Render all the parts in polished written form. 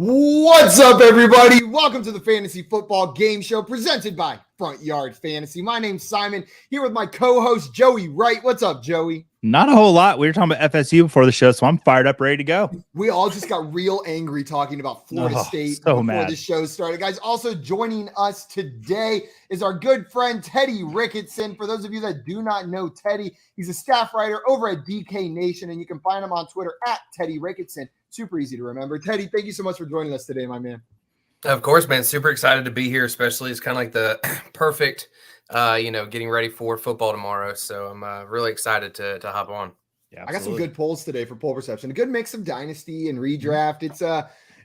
What's up, everybody? Welcome to the Fantasy Football Game Show presented by Front Yard Fantasy. My name's Simon, here with my co-host, Joey Wright. What's up, Joey? Not a whole lot. We were talking about FSU before the show, so I'm fired up, ready to go. We all just got real angry talking about Florida State before the show started. Guys, also joining us today is our good friend, Teddy Ricketson. For those of you that do not know Teddy, he's a staff writer over at DK Nation, and you can find him on Twitter at Teddy Ricketson. Super easy to remember. Teddy, thank you so much for joining us today, my man. Of course, man. Super excited to be here, especially it's kind of like the perfect, getting ready for football tomorrow. So I'm really excited to hop on. Yeah, I got some good polls today for poll perception. A good mix of dynasty and redraft.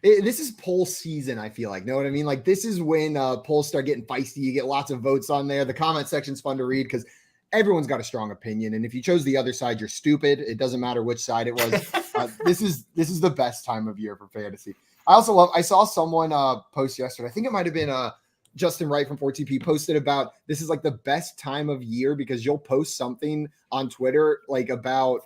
This is poll season, I feel like. Know what I mean? Like, this is when polls start getting feisty. You get lots of votes on there. The comment section's fun to read because everyone's got a strong opinion. And if you chose the other side, you're stupid. It doesn't matter which side it was. This is the best time of year for fantasy. I saw someone post yesterday. I think it might have been Justin Wright from 4TP posted about this is like the best time of year because you'll post something on Twitter like about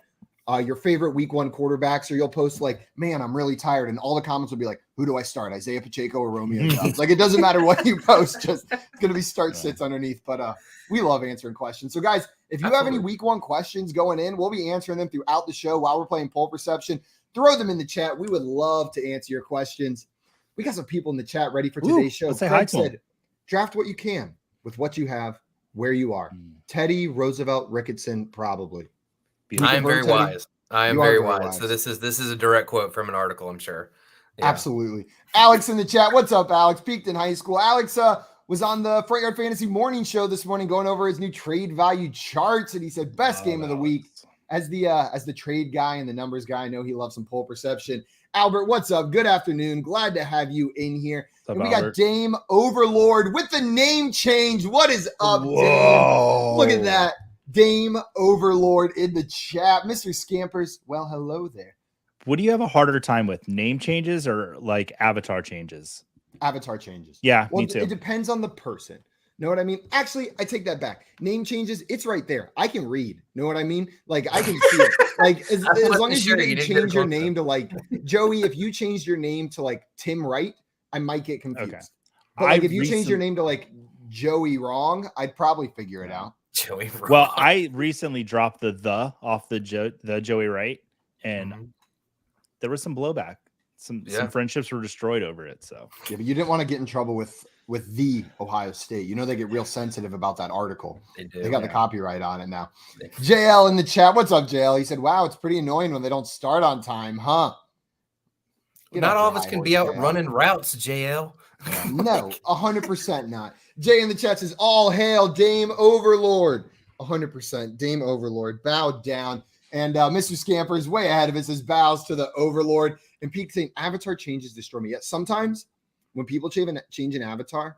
your favorite week one quarterbacks, or you'll post like, man, I'm really tired. And all the comments will be like, who do I start? Isaiah Pacheco or Romeo Doubs? Like, it doesn't matter what you post, just it's going to be start sits underneath. But we love answering questions. So guys, if you have any week one questions going in, we'll be answering them throughout the show while we're playing poll perception. Throw them in the chat. We would love to answer your questions. We got some people in the chat ready for today's show. Craig said, draft what you can with what you have, where you are. Teddy, Roosevelt, Ricketson, probably. I am very wise. I am very wise. So this is a direct quote from an article, I'm sure. Yeah. Absolutely. Alex in the chat. What's up, Alex? Peaked in high school. Alex was on the Front Yard Fantasy morning show this morning going over his new trade value charts, and he said best game of the week. As the trade guy and the numbers guy, I know he loves some poll perception. Albert, what's up? Good afternoon. Glad to have you in here. And we got Dame Overlord with the name change. What is up, Dame? Look at that. Dame Overlord in the chat. Mr. Scampers, well, hello there. What do you have a harder time with, name changes or like avatar changes? Avatar changes. Yeah, me too. It depends on the person. Know what I mean? Actually, I take that back. Name changes, it's right there. I can read. Know what I mean? Like, I can see it. Like, as long as you didn't change your name to, like, Joey, if you changed your name to, like, Tim Wright, I might get confused. Okay. But, like, if you change your name to, like, Joey Wrong, I'd probably figure it out. Joey Wrong. Well, I recently dropped the off the Joey Wright, and there was some blowback. Some friendships were destroyed over it. So yeah, but you didn't want to get in trouble with the Ohio State. You know they get real sensitive about that article. They got the copyright on it now. JL in the chat. What's up, JL? He said, wow, it's pretty annoying when they don't start on time, huh? Not all of us can be out running routes, JL. No, 100% not. Jay in the chat says, all hail Dame Overlord. 100%. Dame Overlord. Bow down. And Mr. Scamper is way ahead of us, says bows to the Overlord. And Pete saying avatar changes destroy me. Yet sometimes when people change an avatar,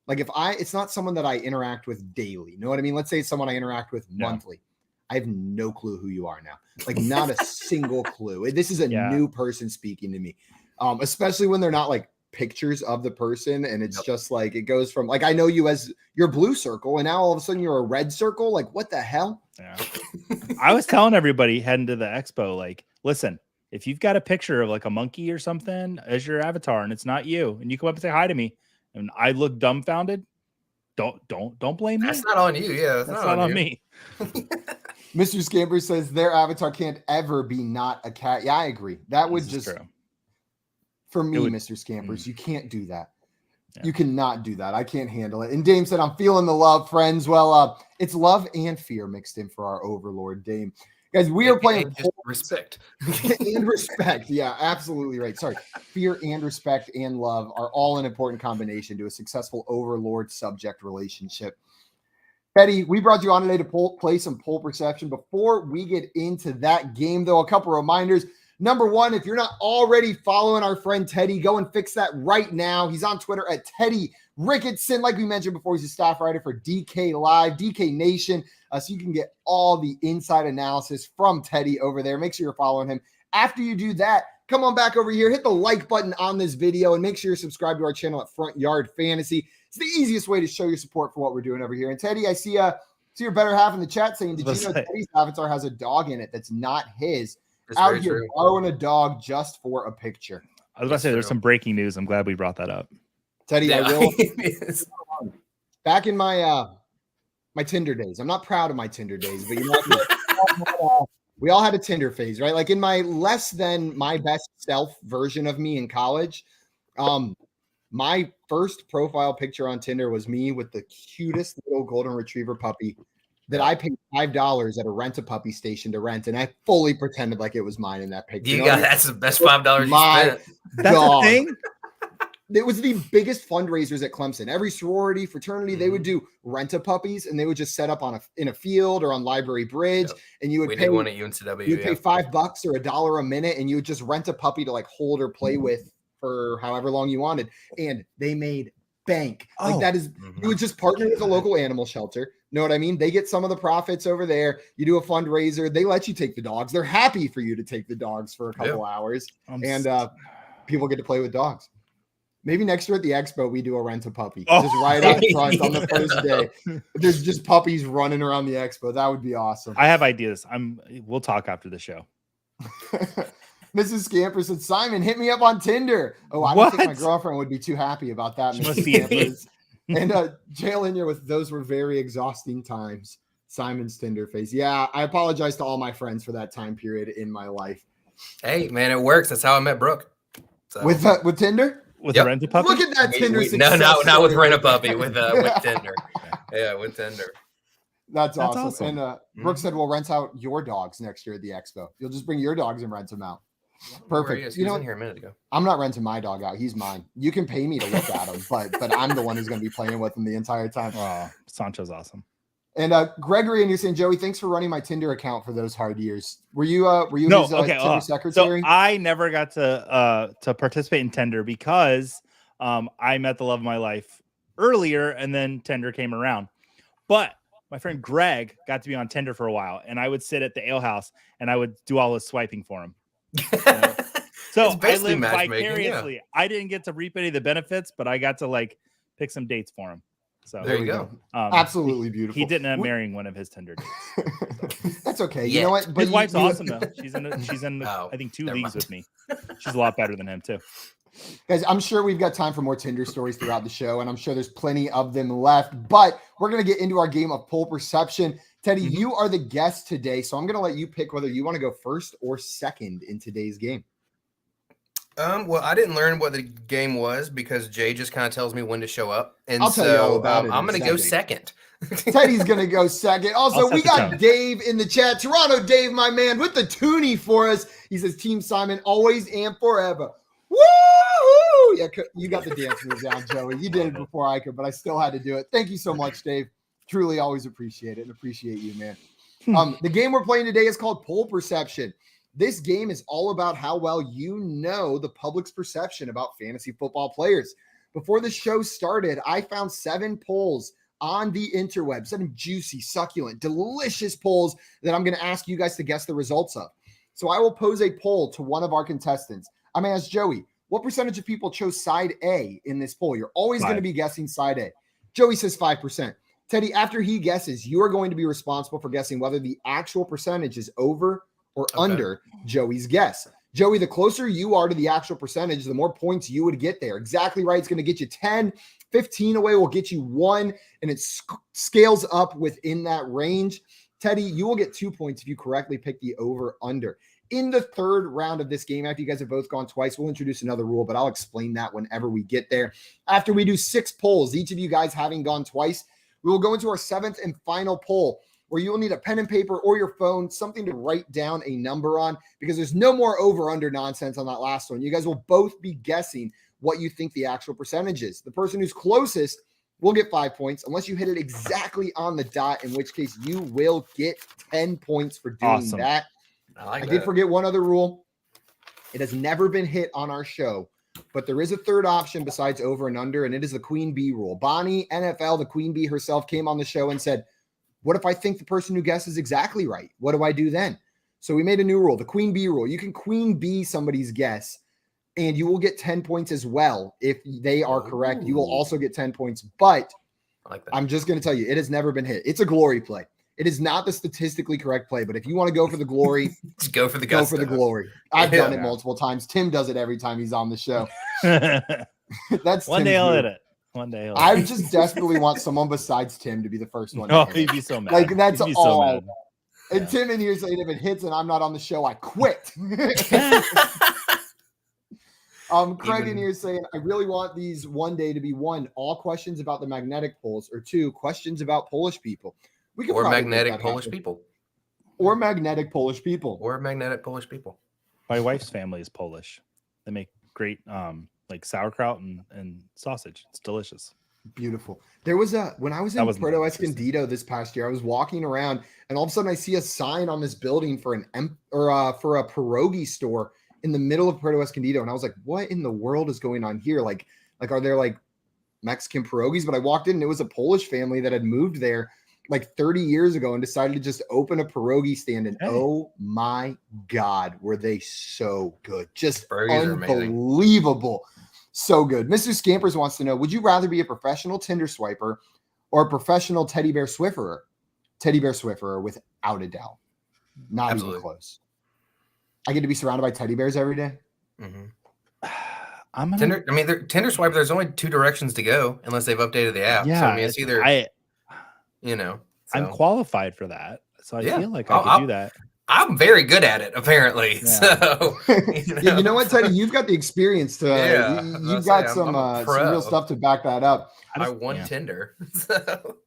like it's not someone that I interact with daily. You know what I mean? Let's say it's someone I interact with monthly. I have no clue who you are now. Like, not a single clue. This is a new person speaking to me. Especially when they're not like pictures of the person, and it's just like it goes from like I know you as your blue circle, and now all of a sudden you're a red circle. Like, what the hell? Yeah. I was telling everybody heading to the expo, like, listen, if you've got a picture of like a monkey or something as your avatar and it's not you, and you come up and say hi to me, and I look dumbfounded, don't blame me. That's not on you. Yeah, that's not on me. Mr. Scamper says their avatar can't ever be not a cat. Yeah, I agree. That would just true. For me, Mr. Scampers, you can't do that. Yeah. You cannot do that. I can't handle it. And Dame said, I'm feeling the love, friends. Well, it's love and fear mixed in for our Overlord, Dame. Guys, we are playing respect. And respect. Yeah, absolutely right. Sorry. Fear and respect and love are all an important combination to a successful Overlord subject relationship. Teddy, we brought you on today to play some poll perception. Before we get into that game, though, a couple reminders. Number one, if you're not already following our friend Teddy, go and fix that right now. He's on Twitter at Teddy Ricketson. Like we mentioned before, he's a staff writer for DK Live, DK Nation. So you can get all the inside analysis from Teddy over there. Make sure you're following him. After you do that, come on back over here, hit the like button on this video, and make sure you're subscribed to our channel at Front Yard Fantasy. It's the easiest way to show your support for what we're doing over here. And Teddy, I see your better half in the chat saying, did you know Teddy's avatar has a dog in it that's not his? Out here borrowing a dog just for a picture. I was about to say there's some breaking news. I'm glad we brought that up. Teddy, Yeah. I will. Back in my my Tinder days, I'm not proud of my Tinder days, but you know, we all had a Tinder phase, right? Like in my less than my best self version of me in college, my first profile picture on Tinder was me with the cutest little golden retriever puppy that I paid $5 at a rent-a-puppy station to rent, and I fully pretended like it was mine in that picture. You got that's the best $5 you spent. That's a thing. It was the biggest fundraisers at Clemson. Every sorority, fraternity, they would do rent-a-puppies, and they would just set up in a field or on Library Bridge, and you would pay one at UNCW. You would pay $5 or $1 a minute, and you would just rent a puppy to like hold or play with for however long you wanted, and they made bank. Like that is, you would just partner with a local animal shelter. Know what I mean? They get some of the profits over there. You do a fundraiser. They let you take the dogs. They're happy for you to take the dogs for a couple hours, and people get to play with dogs. Maybe next year at the expo, we do a rent-a-puppy. Just right out front on the first day. There's just puppies running around the expo. That would be awesome. I have ideas. We'll talk after the show. Mrs. Scamper said, Simon, hit me up on Tinder. Oh, I don't think my girlfriend would be too happy about that, Mrs. Scampers. And Jail in here with those were very exhausting times. Simon's Tinder face. Yeah, I apologize to all my friends for that time period in my life. Hey, man, it works. That's how I met Brooke. So. With Tinder? With a rent-a-puppy? Look at that Tinder success. No, not with rent-a-puppy. With Tinder. Yeah, with Tinder. That's awesome. And Brooke said, we'll rent out your dogs next year at the expo. You'll just bring your dogs and rent them out. Perfect. He was in here a minute ago. I'm not renting my dog out. He's mine. You can pay me to look at him, but I'm the one who's going to be playing with him the entire time. Oh, Sancho's awesome. And Gregory, and you're saying, Joey, thanks for running my Tinder account for those hard years. Were you his Tinder secretary? So I never got to participate in Tinder because I met the love of my life earlier, and then Tinder came around. But my friend Greg got to be on Tinder for a while, and I would sit at the ale house and I would do all his swiping for him. So I lived vicariously. Yeah. I didn't get to reap any of the benefits, but I got to like pick some dates for him. So there you go. Absolutely beautiful. He didn't end up marrying one of his Tinder dates. So. That's okay. You know what? But his wife's awesome though. She's in I think 2 leagues with me. She's a lot better than him too. Guys, I'm sure we've got time for more Tinder stories throughout the show, and I'm sure there's plenty of them left, but we're going to get into our game of poll perception. Teddy, you are the guest today, so I'm going to let you pick whether you want to go first or second in today's game. Well, I didn't learn what the game was because Jay just kind of tells me when to show up. And I'll tell you all about it. I'm going to go second. Teddy's going to go second. Also, we got Dave in the chat. Toronto Dave, my man, with the toonie for us. He says, Team Simon, always and forever. Woo! Yeah, you got the dance moves down, Joey. You did it before I could, but I still had to do it. Thank you so much, Dave. Truly always appreciate it and appreciate you, man. The game we're playing today is called Poll Perception. This game is all about how well you know the public's perception about fantasy football players. Before the show started, I found 7 polls on the interweb, 7 juicy, succulent, delicious polls that I'm going to ask you guys to guess the results of. So I will pose a poll to one of our contestants. I'm going to ask Joey, what percentage of people chose side A in this poll? You're always going to be guessing side A. Joey says 5%. Teddy, after he guesses, you are going to be responsible for guessing whether the actual percentage is over or under Joey's guess. Joey, the closer you are to the actual percentage, the more points you would get there. Exactly right. It's going to get you 10, 15 away will get you 1, and it scales up within that range. Teddy, you will get 2 points if you correctly pick the over under. In the third round of this game, after you guys have both gone twice, we'll introduce another rule, but I'll explain that whenever we get there. After we do 6 polls, each of you guys having gone twice, we will go into our 7th and final poll, where you will need a pen and paper or your phone, something to write down a number on, because there's no more over-under nonsense on that last one. You guys will both be guessing what you think the actual percentage is. The person who's closest will get 5 points, unless you hit it exactly on the dot, in which case you will get 10 points for doing that. I did forget one other rule. It has never been hit on our show, but there is a third option besides over and under, and it is the Queen Bee rule. Bonnie, NFL, the Queen Bee herself, came on the show and said, what if I think the person who guesses exactly right? What do I do then? So we made a new rule, the Queen Bee rule. You can Queen Bee somebody's guess, and you will get 10 points as well. If they are correct, you will also get 10 points. But I like that. I'm just going to tell you, it has never been hit. It's a glory play. It is not the statistically correct play, but if you want to go for the glory, Just go for the go gusto. for the glory. I've done it Yeah. multiple times. Tim does it every time he's on the show. One That's day Tim's I'll move. hit it. One day I'll I hit it. just desperately want someone besides Tim to be the first one. Oh, To hit he'd it. be so mad. Like, that's He'd be all. so mad. And Yeah. Tim in here saying if it hits and I'm not on the show, I quit. Craig in here saying, I really want these one day to be one, all questions about the magnetic poles, or two, questions about Polish people. We could Or probably make magnetic that Polish happen. people. Or magnetic Polish people. Or magnetic Polish people. My wife's family is Polish. They make great like sauerkraut and sausage. It's delicious. Beautiful. There was when I was That in wasn't Proto that interesting. Escondido this past year, I was walking around and all of a sudden I see a sign on this building for for a pierogi store in the middle of Proto Escondido. And I was like, what in the world is going on here? Like are there like Mexican pierogies? But I walked in and it was a Polish family that had moved there like 30 years ago and decided to just open a pierogi stand. And oh my God, were they so good. Just unbelievable. So good. Mr. Scampers wants to know, would you rather be a professional Tinder swiper or a professional teddy bear swifferer? Teddy bear swifferer, without a doubt. Not Absolutely. even close. I get to be surrounded by teddy bears every day. I'm gonna, Tinder. I mean, Tinder swipe. There's only two directions to go unless they've updated the app. yeah, So, I mean, it's either I'm so. qualified for that, so I Yeah. feel like I could do that. I'm very good at it, apparently. Yeah. So You know what, Teddy? You've got the experience to. Yeah, You've got I'm a some pro. real stuff to back that up. I won Tinder. So.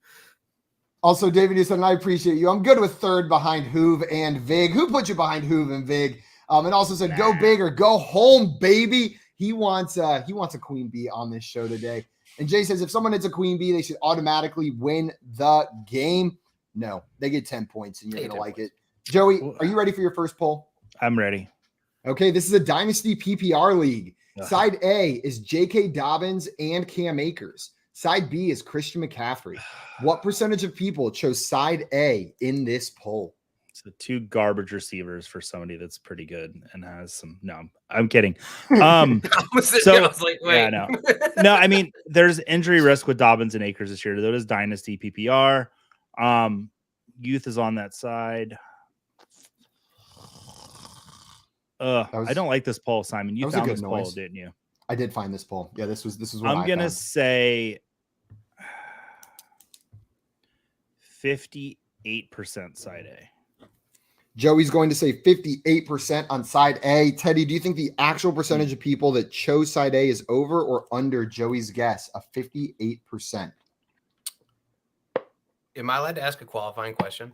Also, David, you said, and I appreciate you. I'm good with third behind Hoove and Vig. Who put you behind Hoove and Vig? And also said, go big or go home, baby. He wants a queen bee on this show today. And Jay says, if someone hits a queen bee, they should automatically win the game. No, they get 10 points, and you're going to like it. Joey, are you ready for your first poll? I'm ready. Okay, this is a Dynasty PPR league. Ugh. Side A is J.K. Dobbins and Cam Akers. Side B is Christian McCaffrey. What percentage of people chose side A in this poll? So two garbage receivers for somebody that's pretty good and has some. No, I'm kidding. I was like, wait. Yeah, no. I mean, there's injury risk with Dobbins and Akers this year. That is Dynasty PPR. Youth is on that side. I don't like this poll, Simon. You found this poll, didn't you? I did find this poll. Yeah, this was what I'm gonna say 58% side A. Joey's going to say 58% on side A. Teddy, do you think the actual percentage of people that chose side A is over or under Joey's guess of 58%? Am I allowed to ask a qualifying question?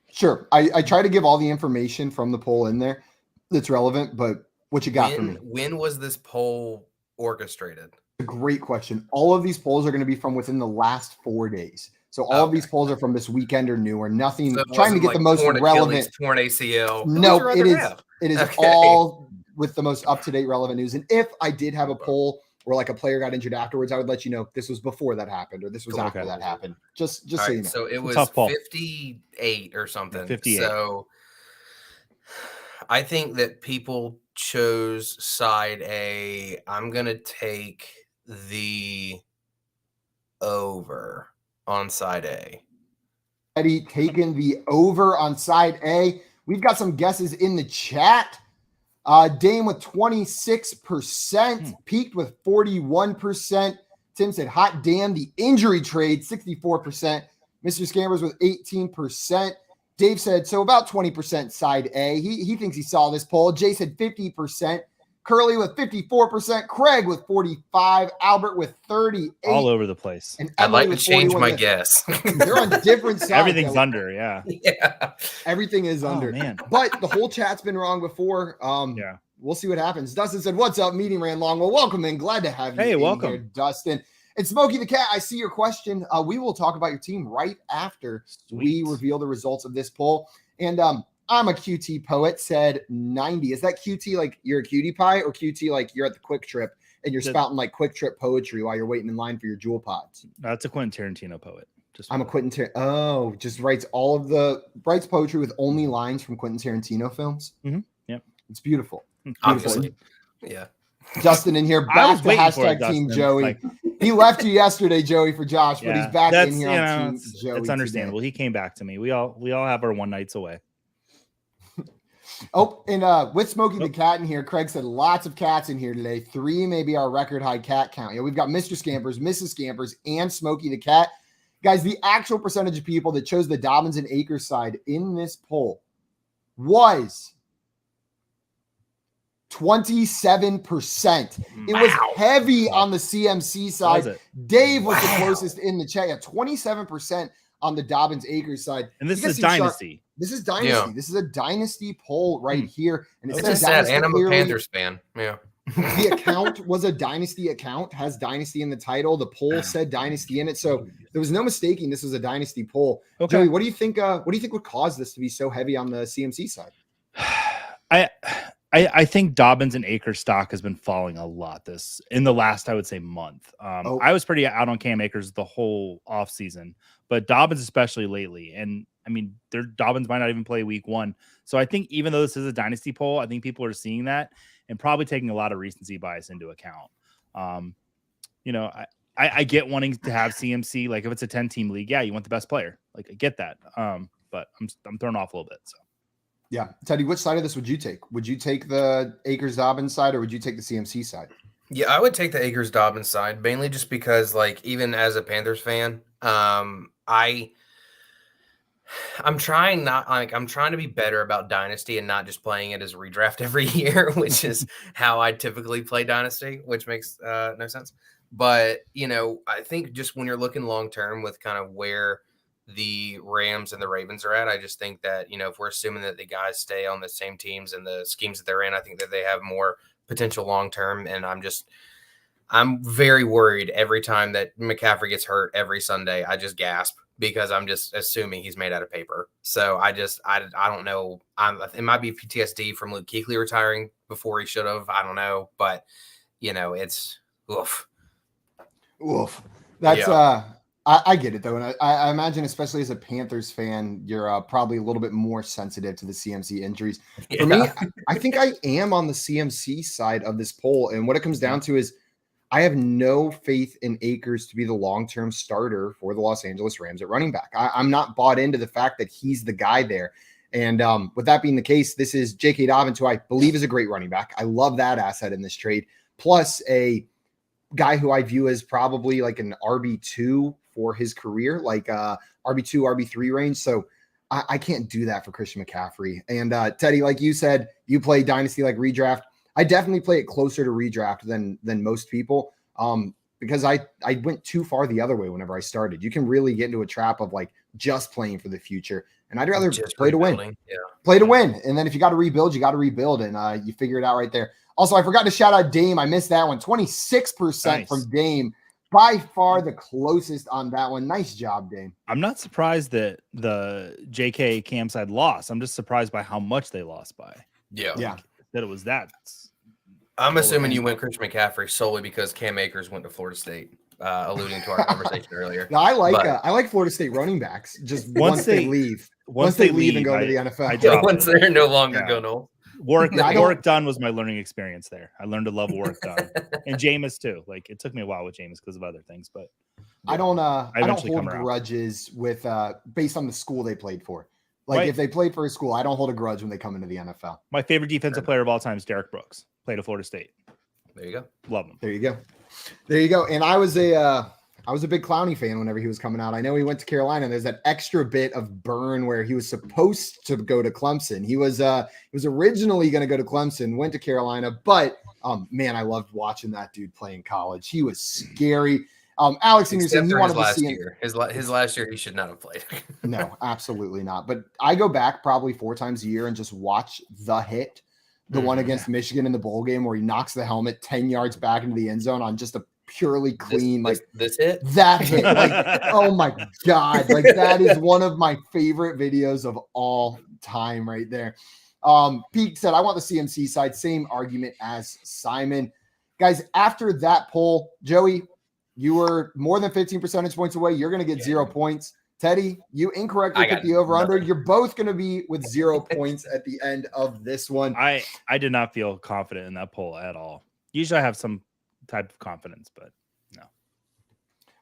Sure. I try to give all the information from the poll in there that's relevant, but what you got for me? When was this poll orchestrated? A great question. All of these polls are going to be from within the last 4 days. So all of these polls are from this weekend or newer. Nothing, So trying to get the most relevant. Torn ACL. No, it is all with the most up-to-date relevant news. And if I did have a poll where like a player got injured afterwards, I would let you know this was before that happened or this was after that happened. Just so you know. So it was 58 or something. 58. So I think that people chose side A. I'm going to take the over on side A. Eddie taking the over on side A. We've got some guesses in the chat. Dame with 26%, peaked with 41%. Tim said, hot damn, the injury trade, 64%. Mr. Scammers with 18%. Dave said, so about 20% side A. He thinks he saw this poll. Jay said 50%. Curly with 54%. Craig with 45%. Albert with 38%. All over the place. And I'd Emily like to with change 41%. my guess. They're on different sides. Everything's under, yeah. Yeah. Everything is under. Man. But the whole chat's been wrong before. Yeah. We'll see what happens. Dustin said, what's up? Meeting ran long. Well, welcome in. Glad to have you. Hey, welcome. Here, Dustin. And Smokey the Cat, I see your question. We will talk about your team right after we reveal the results of this poll. And I'm a QT poet, said 90. Is that QT like you're a cutie pie or QT like you're at the Quick Trip and you're spouting like Quick Trip poetry while you're waiting in line for your Jewel Pods? That's a Quentin Tarantino poet. I'm a Quentin just writes writes poetry with only lines from Quentin Tarantino films. Mm-hmm. Yep. It's beautiful. Obviously. Yeah. Justin in here, I was back to waiting for it, hashtag Team Dustin. Joey. Like, He left you yesterday, Joey, for Josh, but he's back in here on Team Joey. It's understandable. Today. He came back to me. We all have our one nights away. Oh, and with Smokey the Cat in here, Craig said lots of cats in here today. 3 may be our record high cat count. Yeah, we've got Mr. Scampers, Mrs. Scampers, and Smokey the Cat. Guys, the actual percentage of people that chose the Dobbins and Akers side in this poll was 27%. It was heavy on the CMC side. Dave was the closest in the chat. Yeah, 27% on the Dobbins Akers side. And this is Dynasty. This is Dynasty. Yeah. This is a Dynasty poll right here. And it's just sad. And I'm a Panthers fan. Yeah. The account was a Dynasty account, has Dynasty in the title. The poll said Dynasty in it. So there was no mistaking this was a Dynasty poll. Okay. Joey, what do you think would cause this to be so heavy on the CMC side? I think Dobbins and Akers stock has been falling a lot in the last, I would say, month. I was pretty out on Cam Akers the whole offseason, but Dobbins especially lately. And I mean, Dobbins might not even play week 1. So I think even though this is a Dynasty poll, I think people are seeing that and probably taking a lot of recency bias into account. I get wanting to have CMC, like if it's a 10-team league, yeah, you want the best player. Like I get that. But I'm thrown off a little bit. So. Yeah. Teddy, which side of this would you take? Would you take the Akers-Dobbins side or would you take the CMC side? Yeah, I would take the Akers-Dobbins side, mainly just because, like, even as a Panthers fan, I'm trying to be better about Dynasty and not just playing it as a redraft every year, which is how I typically play Dynasty, which makes no sense. But, I think just when you're looking long-term with kind of where the Rams and the Ravens are at, I just think that, if we're assuming that the guys stay on the same teams and the schemes that they're in, I think that they have more potential long-term. And I'm very worried every time that McCaffrey gets hurt every Sunday. I just gasp because I'm just assuming he's made out of paper. So I don't know. It might be PTSD from Luke Kuechly retiring before he should have. I don't know, but it's oof. That's I get it though, and I imagine, especially as a Panthers fan, you're probably a little bit more sensitive to the CMC injuries. Yeah. For me, I think I am on the CMC side of this poll, and what it comes down to is I have no faith in Akers to be the long-term starter for the Los Angeles Rams at running back. I'm not bought into the fact that he's the guy there. And with that being the case, this is J.K. Dobbins, who I believe is a great running back. I love that asset in this trade, plus a guy who I view as probably like an RB2 for his career, like RB2, RB3 range. So I can't do that for Christian McCaffrey. And Teddy, like you said, you play Dynasty like redraft. I definitely play it closer to redraft than most people because I went too far the other way whenever I started. You can really get into a trap of like just playing for the future. And I'd rather play to win. Yeah. Play to win. And then if you got to rebuild, you got to rebuild. And you figure it out right there. Also, I forgot to shout out Dame. I missed that one. 26% from Dame. By far the closest on that one. Nice job, Dame. I'm not surprised that the JK Cam side lost. I'm just surprised by how much they lost by. Yeah. That it was that. I'm assuming you went Christian McCaffrey solely because Cam Akers went to Florida State, alluding to our conversation earlier. No, I like Florida State running backs. Just once they leave. Once they leave and go to the NFL. Once they're no longer going to. Warwick Dunn was my learning experience there. I learned to love Warwick Dunn and Jameis too. Like it took me a while with Jameis because of other things, but I don't hold grudges with based on the school they played for. Like if they played for a school, I don't hold a grudge when they come into the NFL. My favorite defensive player of all time is Derek Brooks. Played at Florida State. There you go. Love him. There you go. And I was a big Clowney fan whenever he was coming out. I know he went to Carolina. There's that extra bit of burn where he was supposed to go to Clemson. He was originally going to go to Clemson, went to Carolina, but man, I loved watching that dude play in college. He was scary. Alex Anderson, he wanted to see him. His last year, he should not have played. No, absolutely not. But I go back probably 4 times a year and just watch the hit, the one against Michigan in the bowl game where he knocks the helmet 10 yards back into the end zone on just a purely clean this hit. That hit, like, oh my god, like that is one of my favorite videos of all time right there. Pete said, I want the CMC side. Same argument as Simon. Guys, after that poll, Joey, you were more than 15 percentage points away. You're going to get 0 points. Teddy, you incorrectly picked the over-under. You're both going to be with 0 points at the end of this one. I did not feel confident in that poll at all. Usually I have some type of confidence, but no.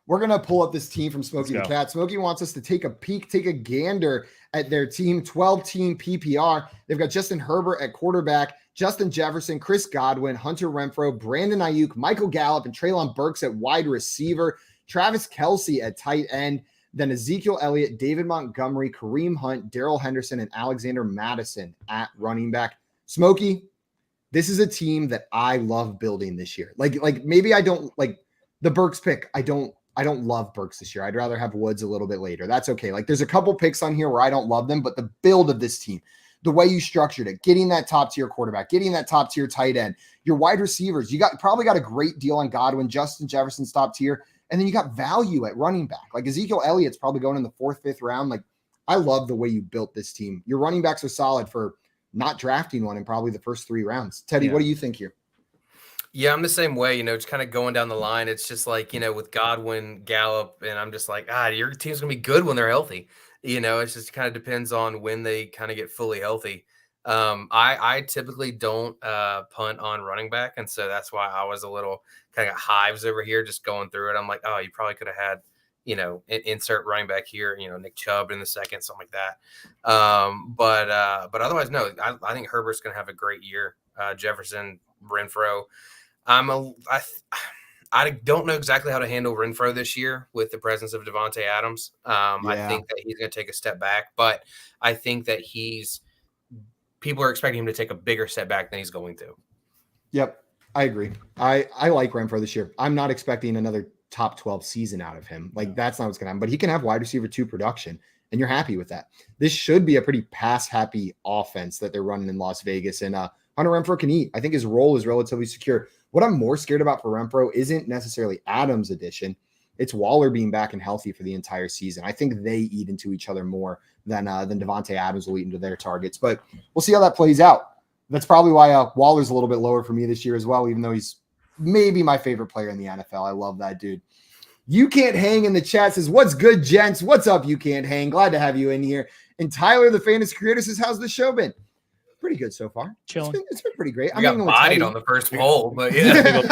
We're going to pull up this team from Smokey the Let's go. Cat. Smokey wants us to take a peek, take a gander at their team, 12-team PPR. They've got Justin Herbert at quarterback, Justin Jefferson, Chris Godwin, Hunter Renfro, Brandon Ayuk, Michael Gallup, and Treylon Burks at wide receiver, Travis Kelce at tight end, then Ezekiel Elliott, David Montgomery, Kareem Hunt, Darrell Henderson, and Alexander Madison at running back. Smokey, this is a team that I love building this year. Like maybe I don't like the Burks pick. I don't love Burks this year. I'd rather have Woods a little bit later. That's okay. Like there's a couple picks on here where I don't love them, but the build of this team, the way you structured it, getting that top tier quarterback, getting that top tier tight end, your wide receivers, you probably got a great deal on Godwin, Justin Jefferson's top tier. And then you got value at running back. Like Ezekiel Elliott's probably going in the 4th, 5th round. Like I love the way you built this team. Your running backs are solid for not drafting one in probably the first 3 rounds. Teddy, what do you think here? Yeah, I'm the same way, just kind of going down the line. It's just like, with Godwin, Gallup, and I'm just like, your team's going to be good when they're healthy. It just kind of depends on when they kind of get fully healthy. I typically don't punt on running back. And so that's why I was a little kind of got hives over here just going through it. I'm like, oh, you probably could have had, insert running back here, Nick Chubb in the second, something like that. But otherwise, no, I think Herbert's going to have a great year. Jefferson, Renfro. I don't know exactly how to handle Renfro this year with the presence of Devontae Adams. I think that he's going to take a step back, but I think that people are expecting him to take a bigger step back than he's going to. Yep, I agree. I like Renfro this year. I'm not expecting another top 12 season out of him. Like that's not what's going to happen, but he can have wide receiver 2 production and you're happy with that. This should be a pretty pass happy offense that they're running in Las Vegas, and Hunter Renfro can eat. I think his role is relatively secure. What I'm more scared about for Renfro isn't necessarily Adams' addition. It's Waller being back and healthy for the entire season. I think they eat into each other more than Devontae Adams will eat into their targets. But we'll see how that plays out. That's probably why Waller's a little bit lower for me this year as well, even though he's maybe my favorite player in the NFL. I love that dude. You Can't Hang in the chat says, what's good, gents? What's up, You Can't Hang? Glad to have you in here. And Tyler, the Fantasy Creator, says, how's the show been? Pretty good so far. Chilling. It's been pretty great. I got bodied on the first poll, but yeah.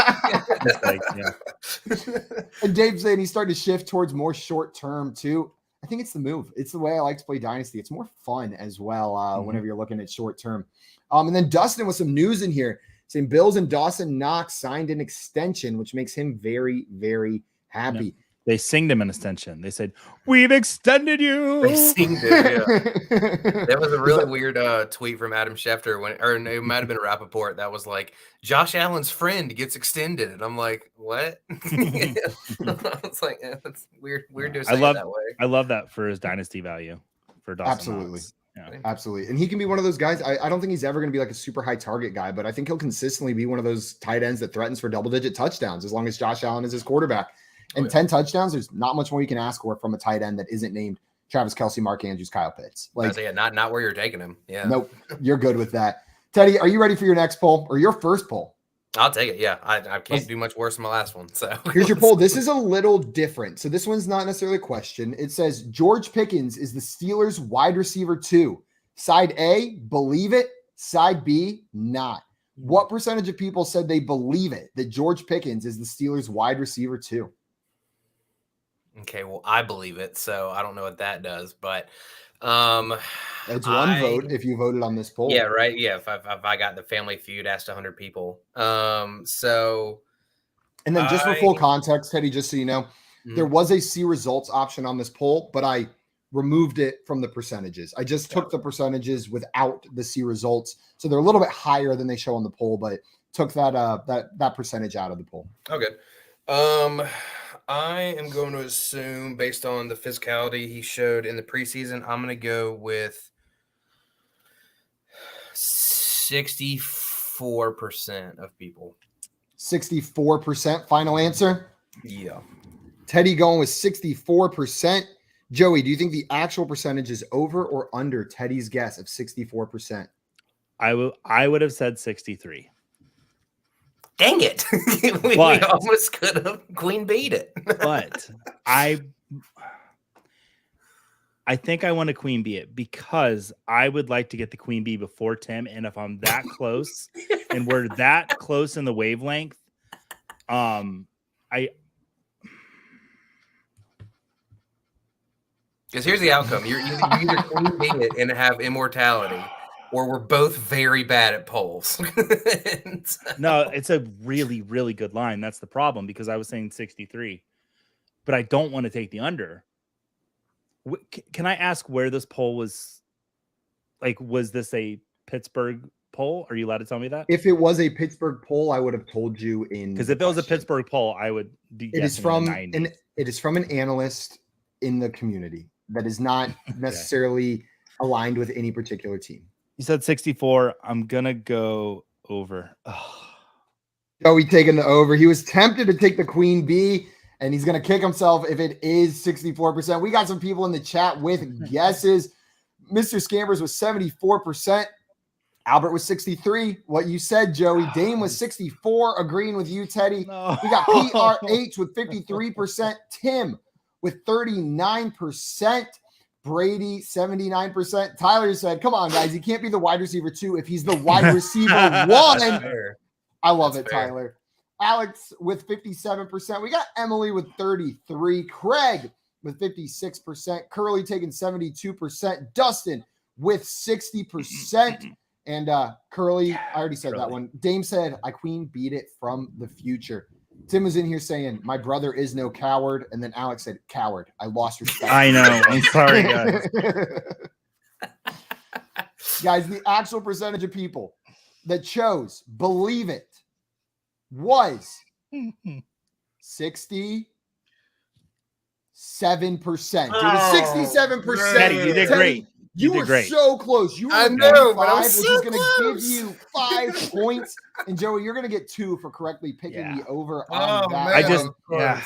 And Dave's saying he's starting to shift towards more short term too. I think it's the move. It's the way I like to play Dynasty. It's more fun as well whenever you're looking at short term. And then Dustin with some news in here saying Bills and Dawson Knox signed an extension, which makes him very, very happy. Yeah. They singed him an extension. They said, "We've extended you." They singed it. Yeah. That was a really weird tweet from Adam Schefter or it might have been Rappaport. That was like, Josh Allen's friend gets extended, and I'm like, what? It's like it's weird to say it that way. I love that for his dynasty value for Dawson. Absolutely. Yeah. Absolutely. And he can be one of those guys. I don't think he's ever going to be like a super high target guy, but I think he'll consistently be one of those tight ends that threatens for double-digit touchdowns as long as Josh Allen is his quarterback. And 10 touchdowns, there's not much more you can ask for from a tight end that isn't named Travis Kelce, Mark Andrews, Kyle Pitts. Like, not where you're taking him. Yeah. Nope. You're good with that. Teddy, are you ready for your next poll or your first poll? I'll take it. Yeah. I can't do much worse than my last one. So here's your poll. This is a little different. So this one's not necessarily a question. It says George Pickens is the Steelers wide receiver 2. Side A, believe it. Side B, not. What percentage of people said they believe it, that George Pickens is the Steelers wide receiver 2? Okay, well, I believe it, so I don't know what that does, but it's one vote if you voted on this poll. Yeah, right. Yeah, if I got the Family Feud, asked 100 people. So, and then just for full context, Teddy, just so you know, there was a see results option on this poll, but I removed it from the percentages. I just took the percentages without the see results, so they're a little bit higher than they show on the poll, but took that percentage out of the poll. Okay. I am going to assume, based on the physicality he showed in the preseason, I'm going to go with 64% of people. 64% final answer? Yeah. Teddy going with 64%. Joey, do you think the actual percentage is over or under Teddy's guess of 64%? I would have said 63. Dang it. we almost could have Queen beat it. But I I think I want to queen bee it because I would like to get the queen bee before Tim. And if I'm that close and we're that close in the wavelength, because here's the outcome: you either queen bee it and have immortality, or we're both very bad at polls. No, it's a really, really good line. That's the problem because I was saying 63, but I don't want to take the under. Can I ask where this poll was? Like, was this a Pittsburgh poll? Are you allowed to tell me that? If it was a Pittsburgh poll, I would have told you in. Because if it was a Pittsburgh poll, I would be it is guessing from it is from an analyst in the community that is not necessarily aligned with any particular team. You said 64. I'm gonna go over. Joey taking the over. He was tempted to take the queen bee, and he's gonna kick himself if it is 64%. We got some people in the chat with guesses. Mr. Scammers was 74%. Albert was 63. What you said, Joey. Dame was 64, agreeing with you, Teddy. No. We got PRH with 53%. Tim with 39%. Brady, 79%. Tyler said, come on, guys. He can't be the wide receiver 2 if he's the wide receiver 1. I love it, fair. Tyler. Alex with 57%. We got Emily with 33. Craig with 56%. Curly taking 72%. Dustin with 60%. And Curly, I already said that one. Dame said, I queen beat it from the future. Tim was in here saying, my brother is no coward. And then Alex said, coward. I lost respect. I know. I'm sorry, guys. Guys, the actual percentage of people that chose believe it was 67%. It was 67%. Teddy, you did great. You were great. so close. You were I know, but five, which is going to give you 5 points. And Joey, you're going to get 2 for correctly picking the over on that.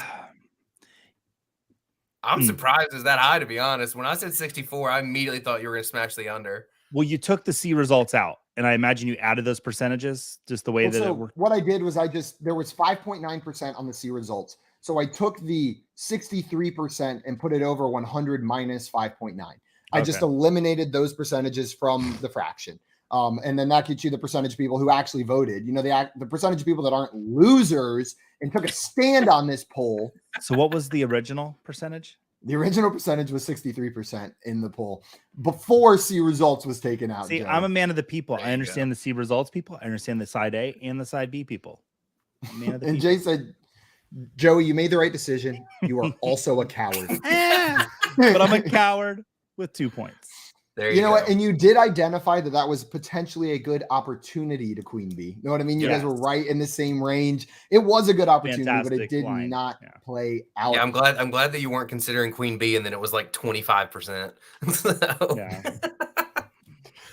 I'm surprised it's that high, to be honest. When I said 64, I immediately thought you were going to smash the under. Well, you took the C results out, and I imagine you added those percentages just the way that it worked. What I did was there was 5.9% on the C results. So I took the 63% and put it over 100 minus 5.9. I just eliminated those percentages from the fraction. And then that gets you the percentage of people who actually voted. You know, the percentage of people that aren't losers and took a stand on this poll. So what was the original percentage? The original percentage was 63% in the poll before C results was taken out. See, Joe. I'm a man of the people. I understand the C results people. I understand the side A and the side B people. And Jay said, Joey, you made the right decision. You are also a coward. But I'm a coward with 2 points. There you know what? And you did identify that was potentially a good opportunity to queen bee. You know what I mean? You guys were right in the same range. It was a good opportunity, but it did not play out. Yeah, I'm glad that you weren't considering queen bee, and then it was like 25%.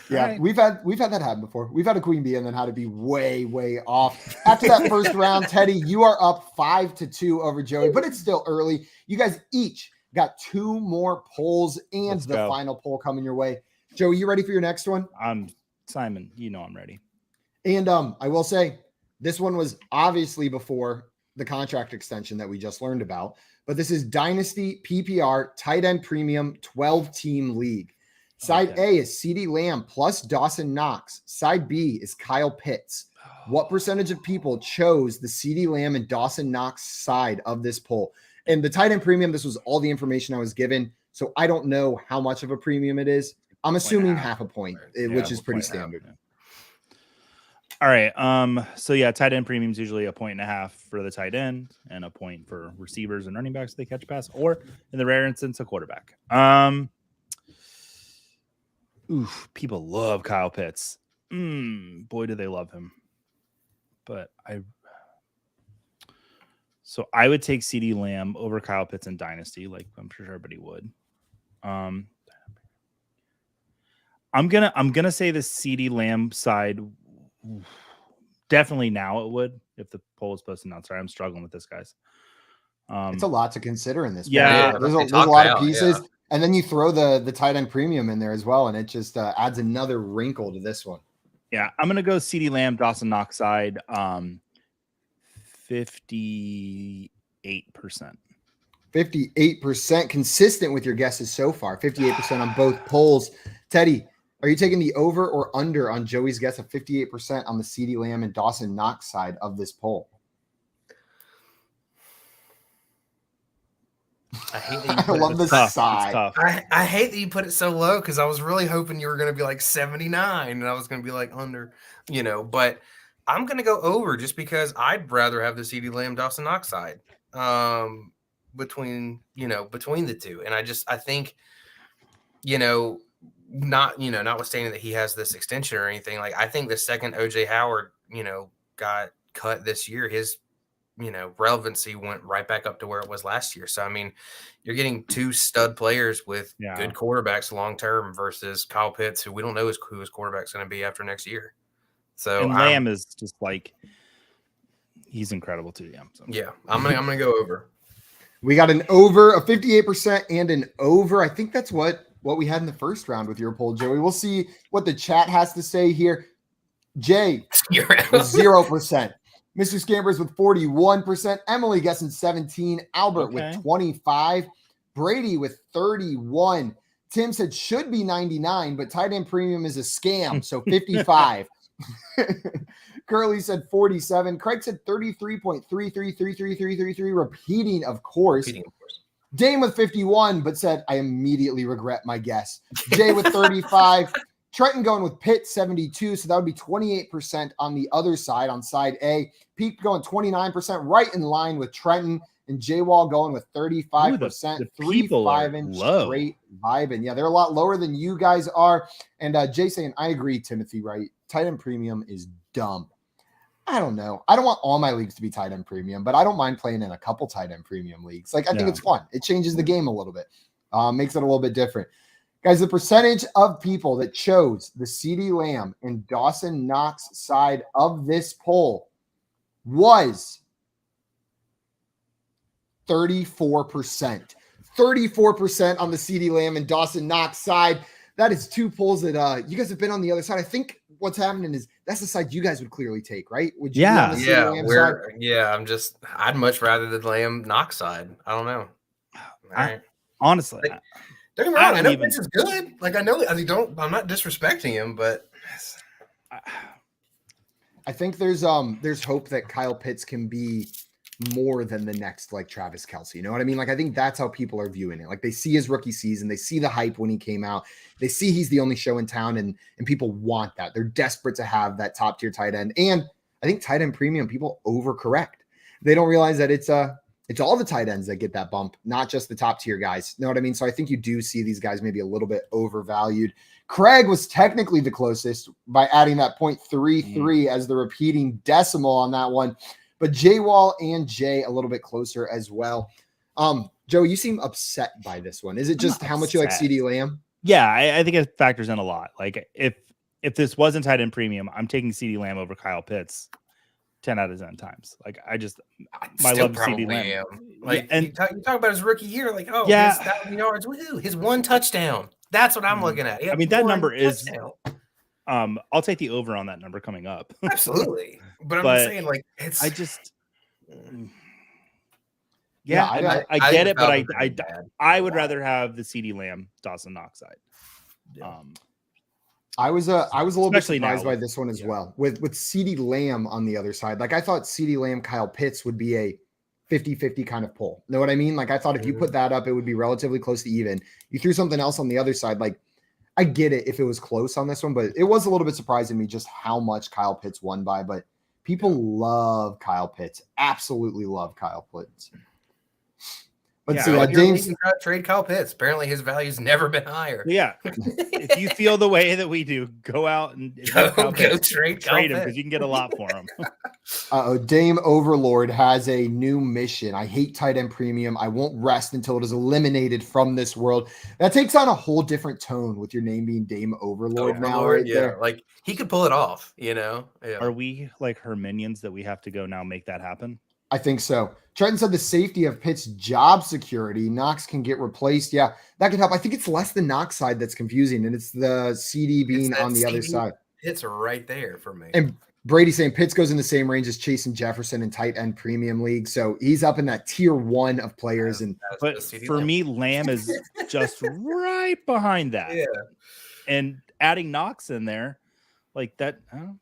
Right. We've had that happen before. We've had a queen bee and then had to be way off. After that first round, Teddy, you are up 5-2 over Joey, but it's still early. You guys each got 2 more polls and the final poll coming your way. Joey, you ready for your next one? Simon, you know I'm ready. And I will say this one was obviously before the contract extension that we just learned about, but this is Dynasty PPR tight end premium 12-team league. Side A is CeeDee Lamb plus Dawson Knox. Side B is Kyle Pitts. What percentage of people chose the CeeDee Lamb and Dawson Knox side of this poll? And the tight end premium, this was all the information I was given. So I don't know how much of a premium it is. I'm assuming half a point, which is pretty standard. All right. So tight end premium is usually 1.5 for the tight end and a point for receivers and running backs if they catch a pass, or in the rare instance, a quarterback. People love Kyle Pitts. Boy, do they love him. But So I would take CeeDee Lamb over Kyle Pitts in Dynasty, like I'm sure everybody would. I'm gonna say the CeeDee Lamb side. Definitely now it would if the poll is posted now. Sorry, I'm struggling with this, guys. It's a lot to consider in this. Yeah, there's a lot of pieces, and then you throw the tight end premium in there as well, and it just adds another wrinkle to this one. Yeah, I'm gonna go CeeDee Lamb, Dawson Knox side. 58%. 58% consistent with your guesses so far. 58% on both polls. Teddy, are you taking the over or under on Joey's guess of 58% on the CeeDee Lamb and Dawson Knox side of this poll? I hate that you I love the sigh. I hate that you put it so low because I was really hoping you were going to be like 79 and I was going to be like under, but I'm going to go over just because I'd rather have the CeeDee Lamb Dawson Knox side between the two. And I think, notwithstanding that he has this extension or anything, like I think the second OJ Howard, got cut this year, his relevancy went right back up to where it was last year. So, I mean, you're getting two stud players with good quarterbacks long-term versus Kyle Pitts, who we don't know who his quarterback's going to be after next year. So and Lamb is just like, he's incredible too. Yeah. So. Yeah. I'm going to go over. We got an over of 58% and an over. I think that's what we had in the first round with your poll, Joey. We'll see what the chat has to say here. Jay, you're 0%. Mr. Scampers with 41%. Emily guessing 17. Albert with 25. Brady with 31. Tim said should be 99, but tight end premium is a scam, so 55. Curly said 47. Craig said 33.33333333, repeating, of course. Dame with 51, but said, I immediately regret my guess. Jay with 35. Trenton going with Pitt 72, so that would be 28% on the other side, on side A. Pete going 29%, right in line with Trenton, and J-Wall going with 35%. The 3-5 straight vibing. Yeah, they're a lot lower than you guys are. And Jay saying, I agree, Timothy, right? Tight end premium is dumb. I don't know. I don't want all my leagues to be tight end premium, but I don't mind playing in a couple tight end premium leagues. Like, I think it's fun. It changes the game a little bit, makes it a little bit different. Guys, the percentage of people that chose the CeeDee Lamb and Dawson Knox side of this poll was 34%. 34% on the CeeDee Lamb and Dawson Knox side. That is two polls that you guys have been on the other side. I think what's happening is that's the side you guys would clearly take, right? Would you be on the CeeDee Lamb side? I'd much rather the Lamb Knox side. I don't know. Honestly, don't get me wrong, I know Pitts is good. Like I'm not disrespecting him, but I think there's hope that Kyle Pitts can be more than the next like Travis Kelce. You know what I mean? Like I think that's how people are viewing it. Like they see his rookie season, they see the hype when he came out, they see he's the only show in town, and people want that. They're desperate to have that top tier tight end. And I think tight end premium people overcorrect. They don't realize that it's all the tight ends that get that bump, not just the top tier guys. Know what I mean? So I think you do see these guys maybe a little bit overvalued. Craig was technically the closest by adding that 0.33 as the repeating decimal on that one. But J-Wall and Jay a little bit closer as well. Joe, you seem upset by this one. Is it just how much you like CeeDee Lamb? Yeah, I think it factors in a lot. Like if this wasn't tight end premium, I'm taking CeeDee Lamb over Kyle Pitts 10 out of 10 times. Like my love of CeeDee Lamb. Like and you talk about his rookie year, like his 1,000 yards, woohoo, his one touchdown. That's what I'm looking at. I mean, that number touchdown. I'll take the over on that number coming up. Absolutely. But I'm just saying, like, I get it, but I would rather have the CeeDee Lamb Dawson Knox side. I was a little bit surprised by this one as well. With CeeDee Lamb on the other side. Like I thought CeeDee Lamb, Kyle Pitts would be a 50-50 kind of poll. Know what I mean? Like I thought if you put that up, it would be relatively close to even. You threw something else on the other side, like I get it if it was close on this one, but it was a little bit surprising to me just how much Kyle Pitts won by. But people love Kyle Pitts, absolutely love Kyle Pitts. Let's see. James can trade Kyle Pitts. Apparently, his value's never been higher. Yeah, if you feel the way that we do, go out and go trade him because you can get a lot for him. Dame Overlord has a new mission. I hate tight end premium. I won't rest until it is eliminated from this world. That takes on a whole different tone with your name being Dame Overlord now. Right there. Like he could pull it off. Yeah. Are we like her minions that we have to go now make that happen? I think so. Trenton said the safety of Pitt's job security. Knox can get replaced. Yeah, that could help. I think it's less the Knox side that's confusing, and it's the CD being on the other side. It's right there for me. And Brady saying Pitts goes in the same range as Chase and Jefferson in tight end premium league. So he's up in that tier 1 of players. But for me, Lamb is just right behind that. Yeah. And adding Knox in there like that,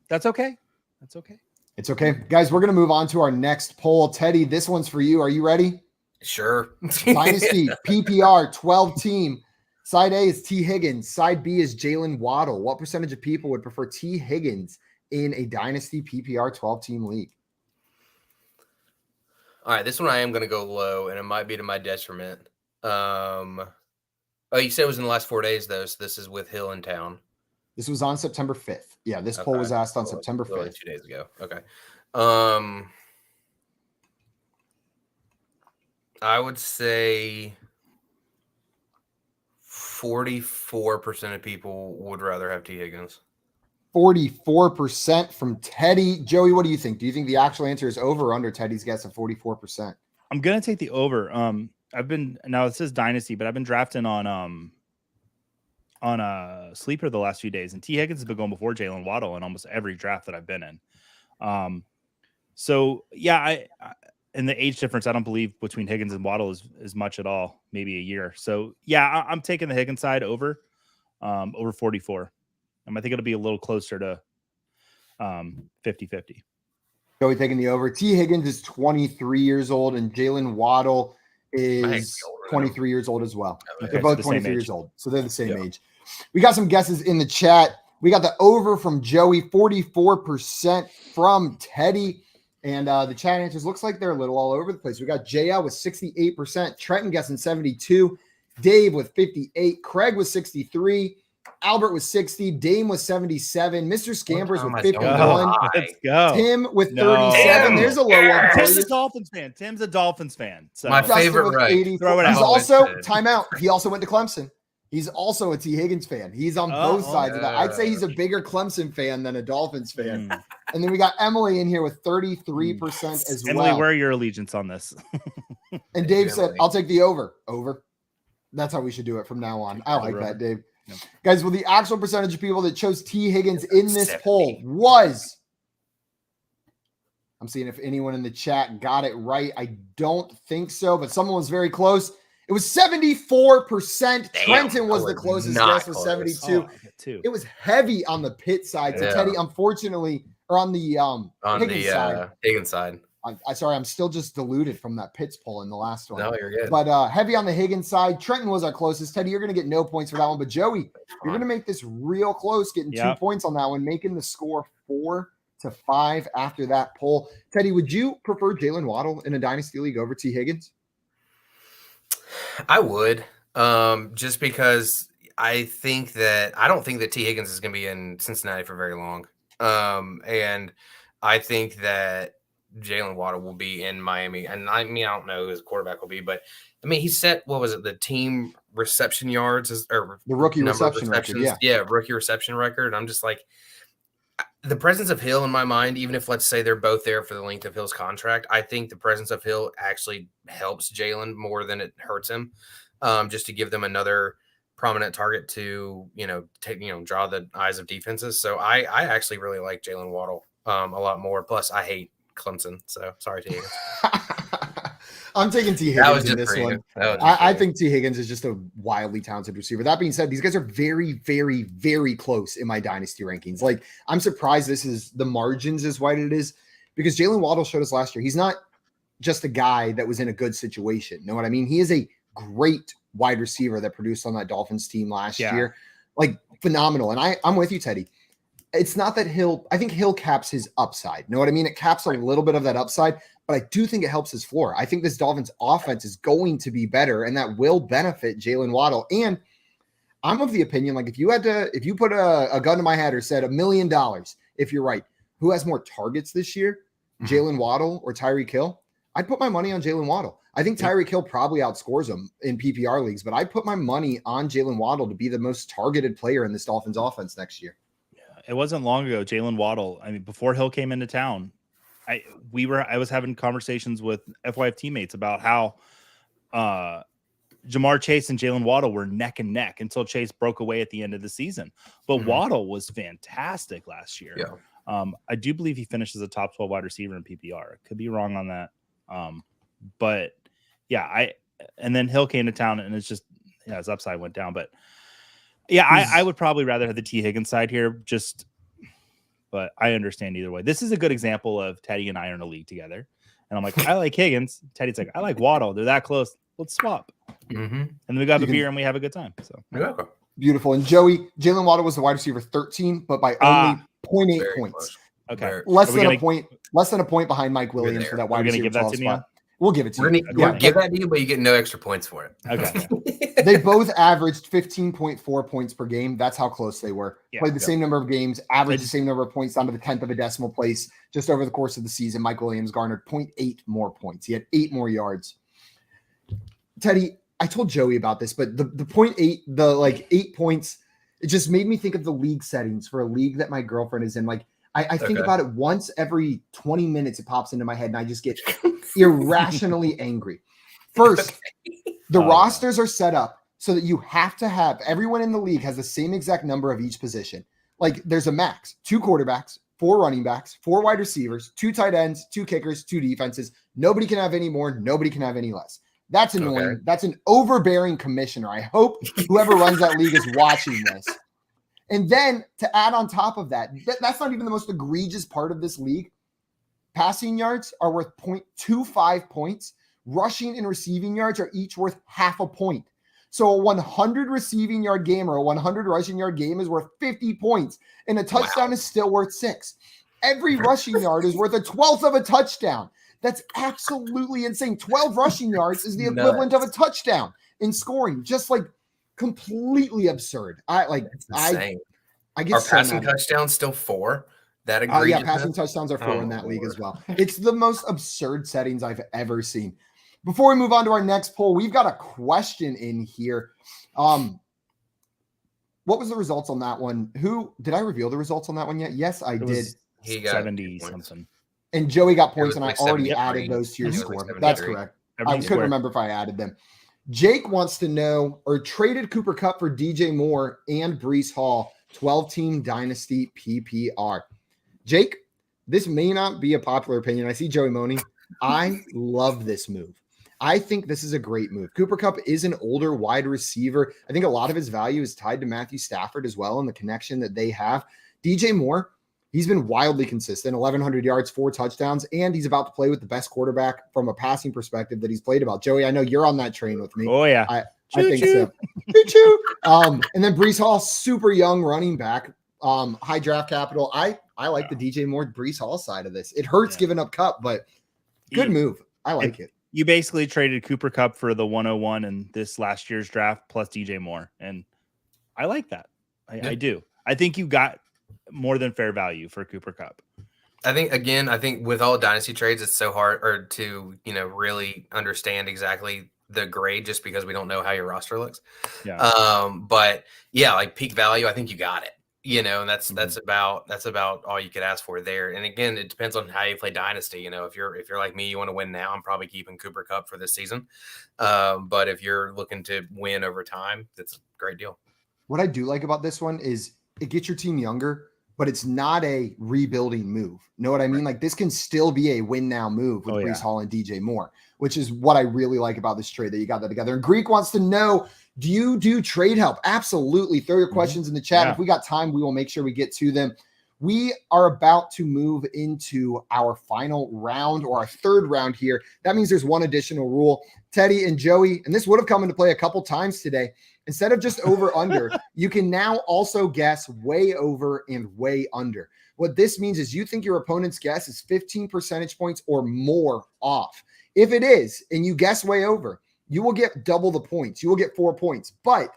that's okay. That's okay. It's okay. Guys, we're going to move on to our next poll. Teddy, this one's for you. Are you ready? Sure. Dynasty PPR 12 team. Side A is T. Higgins. Side B is Jalen Waddle. What percentage of people would prefer T. Higgins in a Dynasty PPR 12 team league? All right, this one I am going to go low, and it might be to my detriment. You said it was in the last 4 days, though, so this is with Hill in town. This was on September 5th. Yeah, this poll was asked on September 5th. 2 days ago. Okay. I would say 44% of people would rather have T. Higgins. 44% from Teddy. Joey, what do you think? Do you think the actual answer is over or under Teddy's guess of 44%? I'm gonna take the over. Now it says Dynasty, but I've been drafting on a sleeper the last few days, and T. Higgins has been going before Jalen Waddle in almost every draft that I've been in. So yeah, and the age difference, I don't believe between Higgins and Waddle is much at all, maybe a year. So yeah, I'm taking the Higgins side over 44. I think it'll be a little closer to 50-50. Joey taking the over. T. Higgins is 23 years old, and Jalen Waddle is 23 years old as well. Okay. They're both 23 years old, so they're the same age. We got some guesses in the chat. We got the over from Joey, 44% from Teddy. And the chat answers looks like they're a little all over the place. We got JL with 68%, Trenton guessing 72, Dave with 58, Craig with 63, Albert with 60, Dame with 77, Mr. Scampers with 51. Let's go. Tim with 37. There's a low one. Tim's a Dolphins fan. Tim's a Dolphins fan. So my favorite, right? Throw it out. He's also timeout. He also went to Clemson. He's also a T. Higgins fan. He's on both sides of that. I'd say he's a bigger Clemson fan than a Dolphins fan. And then we got Emily in here with 33% as well. Emily, where are your allegiance on this? And Dave said, I'll take the over. Over. That's how we should do it from now on. I like that, Dave. No. Guys, well, the actual percentage of people that chose T. Higgins in this poll was, I'm seeing if anyone in the chat got it right. I don't think so, but someone was very close. It was 74%. Damn, Trenton was the closest guess with 72. It was heavy on the Pitt side. So Teddy, unfortunately, or on the Higgins side. Sorry, I'm still just diluted from that Pitts poll in the last one. No, you're good. But heavy on the Higgins side. Trenton was our closest. Teddy, you're going to get no points for that one. But Joey, you're going to make this real close, getting 2 points on that one, making the score 4-5 after that poll. Teddy, would you prefer Jalen Waddle in a Dynasty League over T. Higgins? I would, just because I don't think that T. Higgins is going to be in Cincinnati for very long. And I think that Jalen Waddle will be in Miami. And I don't know who his quarterback will be, but I mean, he set, the team reception yards or the rookie reception record. Rookie reception record. I'm just like, the presence of Hill in my mind, even if let's say they're both there for the length of Hill's contract, I think the presence of Hill actually helps Jalen more than it hurts him. Just to give them another prominent target to, draw the eyes of defenses. So I actually really like Jalen Waddle a lot more. Plus I hate Clemson. So sorry, T. Higgins. I'm taking T. Higgins in this one. I think T. Higgins is just a wildly talented receiver. That being said, these guys are very, very, very close in my dynasty rankings. Like, I'm surprised this is the margins is wide it is, because Jalen Waddle showed us last year. He's not just a guy that was in a good situation. Know what I mean? He is a great wide receiver that produced on that Dolphins team last year. Like, phenomenal. And I'm with you, Teddy. It's not that I think Hill caps his upside. Know what I mean? It caps a little bit of that upside, but I do think it helps his floor. I think this Dolphins offense is going to be better, and that will benefit Jalen Waddle. And I'm of the opinion, like, if you put a gun to my head or said $1 million, if you're right, who has more targets this year, Jalen Waddle or Tyreek Hill? I'd put my money on Jalen Waddle. I think Tyreek Hill probably outscores him in PPR leagues, but I'd put my money on Jalen Waddle to be the most targeted player in this Dolphins offense next year. It wasn't long ago, Jalen Waddle. I mean, before Hill came into town, I was having conversations with FYF teammates about how Jamar Chase and Jalen Waddle were neck and neck until Chase broke away at the end of the season. But Waddle was fantastic last year. I do believe he finished as a top 12 wide receiver in PPR. Could be wrong on that. But yeah, and then Hill came to town and it's just, his upside went down. But yeah, I would probably rather have the T Higgins side here, but I understand either way. This is a good example of Teddy and I are in a league together. And I'm like, I like Higgins. Teddy's like, I like Waddle. They're that close. Let's swap. And then we got a beer and we have a good time. So beautiful. And Joey, Jalen Waddle was the wide receiver 13, but by only 0.8 points. Close. Okay. Less than a point behind Mike Williams for that wide receiver. Give that to me. We'll give it to you. We'll give that to you, but you get no extra points for it. Okay. They both averaged 15.4 points per game. That's how close they were. Yeah, Played the same number of games, averaged the same number of points down to the 10th of a decimal place. Just over the course of the season, Mike Williams garnered 0.8 more points. He had 8 more yards. Teddy, I told Joey about this, but the 0.8, the like 8 points, it just made me think of the league settings for a league that my girlfriend is in. Like, I think about it once every 20 minutes, it pops into my head, and I just get irrationally angry. First, the rosters are set up so that you have to have everyone in the league has the same exact number of each position. Like, there's a max: 2 quarterbacks, 4 running backs, 4 wide receivers, 2 tight ends, 2 kickers, 2 defenses. Nobody can have any more. Nobody can have any less. That's annoying. Okay. That's an overbearing commissioner. I hope whoever runs that league is watching this. And then to add on top of that, that's not even the most egregious part of this league. Passing yards are worth 0.25 points. Rushing and receiving yards are each worth half a point. So a 100 receiving yard game or a 100 rushing yard game is worth 50 points. And a touchdown is still worth 6. Every rushing yard is worth a 12th of a touchdown. That's absolutely insane. 12 rushing yards is the equivalent of a touchdown in scoring. Just like completely absurd. I get Are passing touchdowns still 4? That yeah, passing touchdowns are 4 in that league as well. It's the most absurd settings I've ever seen. Before we move on to our next poll, we've got a question in here. What was the results on that one? Did I reveal the results on that one yet? Yes, I did. He got 70 something. And Joey got points, and I already added those to your score. That's correct. I couldn't remember if I added them. Jake wants to know, or traded Cooper Kupp for DJ Moore and Breece Hall, 12-team Dynasty PPR. Jake, this may not be a popular opinion. I see Joey moaning. I love this move. I think this is a great move. Cooper Kupp is an older wide receiver. I think a lot of his value is tied to Matthew Stafford as well and the connection that they have. DJ Moore, he's been wildly consistent, 1,100 yards, 4 touchdowns, and he's about to play with the best quarterback from a passing perspective that he's played about. Joey, I know you're on that train with me. Oh, yeah. I think so. Choo-choo. And then Breece Hall, super young running back, high draft capital. I like the DJ Moore, Breece Hall side of this. It hurts giving up Kupp, but good move. I like it. You basically traded Cooper Kupp for the 101 in this last year's draft plus DJ Moore, and I like that. I do. I think you got more than fair value for Cooper Kupp. I think with all dynasty trades, it's so hard to really understand exactly the grade just because we don't know how your roster looks. Yeah. But yeah, like peak value, I think you got it. And that's about all you could ask for there. And again, it depends on how you play dynasty. If you're like me, you want to win now, I'm probably keeping Cooper Kupp for this season. But if you're looking to win over time, that's a great deal. What I do like about this one is it gets your team younger, but it's not a rebuilding move. Know what I mean? Like, this can still be a win now move with Breece Hall and DJ Moore, which is what I really like about this trade, that you got that together. And Greek wants to know, do you do trade help? Absolutely. Throw your questions in the chat. If we got time, we will make sure we get to them. We are about to move into our final round, or our third round here. That means there's one additional rule. Teddy and Joey, and this would have come into play a couple times today. Instead of just over under, you can now also guess way over and way under. What this means is you think your opponent's guess is 15 percentage points or more off. If it is, and you guess way over, you will get double the points. You will get 4 points. But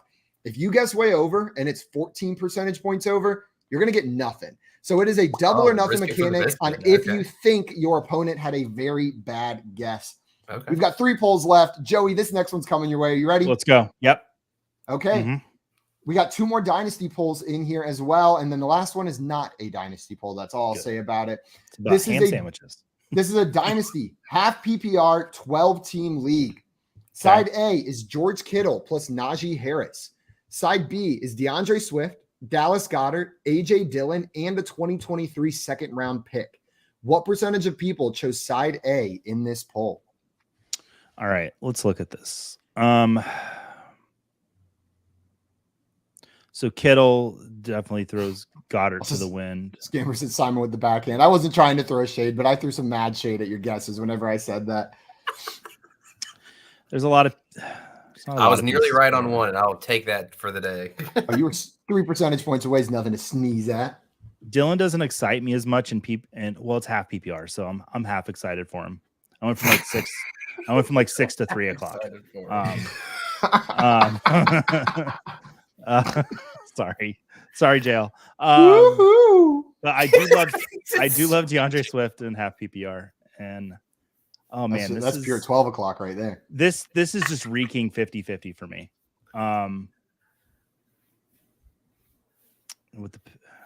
if you guess way over and it's 14 percentage points over, you're going to get nothing. So it is a double or nothing mechanic on if you think your opponent had a very bad guess. Okay. We've got 3 polls left. Joey, this next one's coming your way. Are you ready? Let's go. Yep. Okay. We got 2 more dynasty polls in here as well. And then the last one is not a dynasty poll. That's all I'll say about it. It's about ham sandwiches. This is a dynasty, half PPR, 12-team league. Side A is George Kittle plus Najee Harris. Side B is DeAndre Swift, Dallas Goedert, AJ Dillon, and a 2023 second round pick. What percentage of people chose side A in this poll? All right, let's look at this. So Kittle definitely throws Goddard to the wind. Scammer said Simon with the backhand. I wasn't trying to throw shade, but I threw some mad shade at your guesses whenever I said that. There's a lot of. I was nearly right on one, and I'll take that for the day. Oh, you were 3 percentage points away. Is nothing to sneeze at. Dylan doesn't excite me as much in well, it's half PPR, so I'm half excited for him. I went from like 6. I went from like 6 to 3 o'clock. Sorry, Jail. But I do love DeAndre Swift and half PPR, and oh man, that's pure 12 o'clock right there. This is just reeking 50-50 for me. With the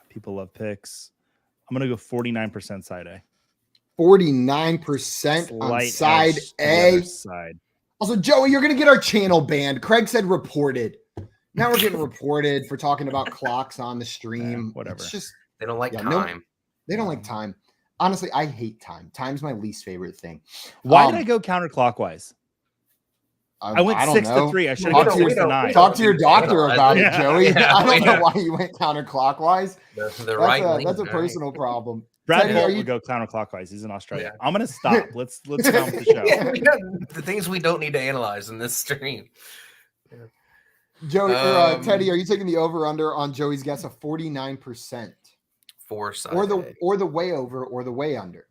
people love picks, I'm gonna go 49% side A. 49% on side A. Side. Also, Joey, you're gonna get our channel banned. Craig said reported. Now we're getting reported for talking about clocks on the stream. Whatever. It's just they don't like time. No, they don't like time. Honestly, I hate time. Time's my least favorite thing. Why did I go counterclockwise? I went 6 to 3. I should have gone 6 to 9. Talk to your doctor about it, Joey. Yeah, I don't know why you went counterclockwise. That's a personal problem. Brad Holt would go counterclockwise. He's in Australia. Yeah. I'm gonna stop. Let's come with the show. The things we don't need to analyze in this stream. Yeah. Joey, Teddy, are you taking the over under on Joey's guess of 49%? For side or the way over or the way under?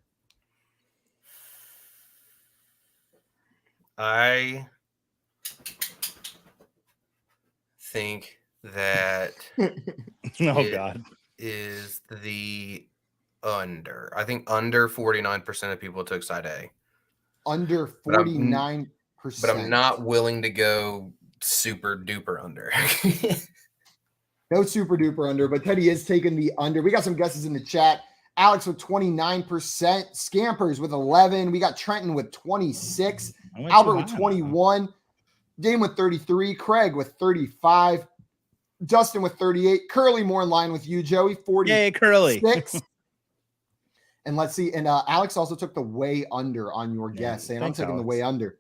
I think that God is the under. I think under 49% of people took side A. Under 49%. But I'm not willing to go super duper under. No super duper under, but Teddy is taking the under. We got some guesses in the chat. Alex with 29%, Scampers with 11. We got Trenton with 26, Albert with 21, Dame with 33, Craig with 35, Justin with 38, Curly more in line with you, Joey, 46. Yay, Curly. And let's see. And Alex also took the way under on your guess, saying I'm taking the way under.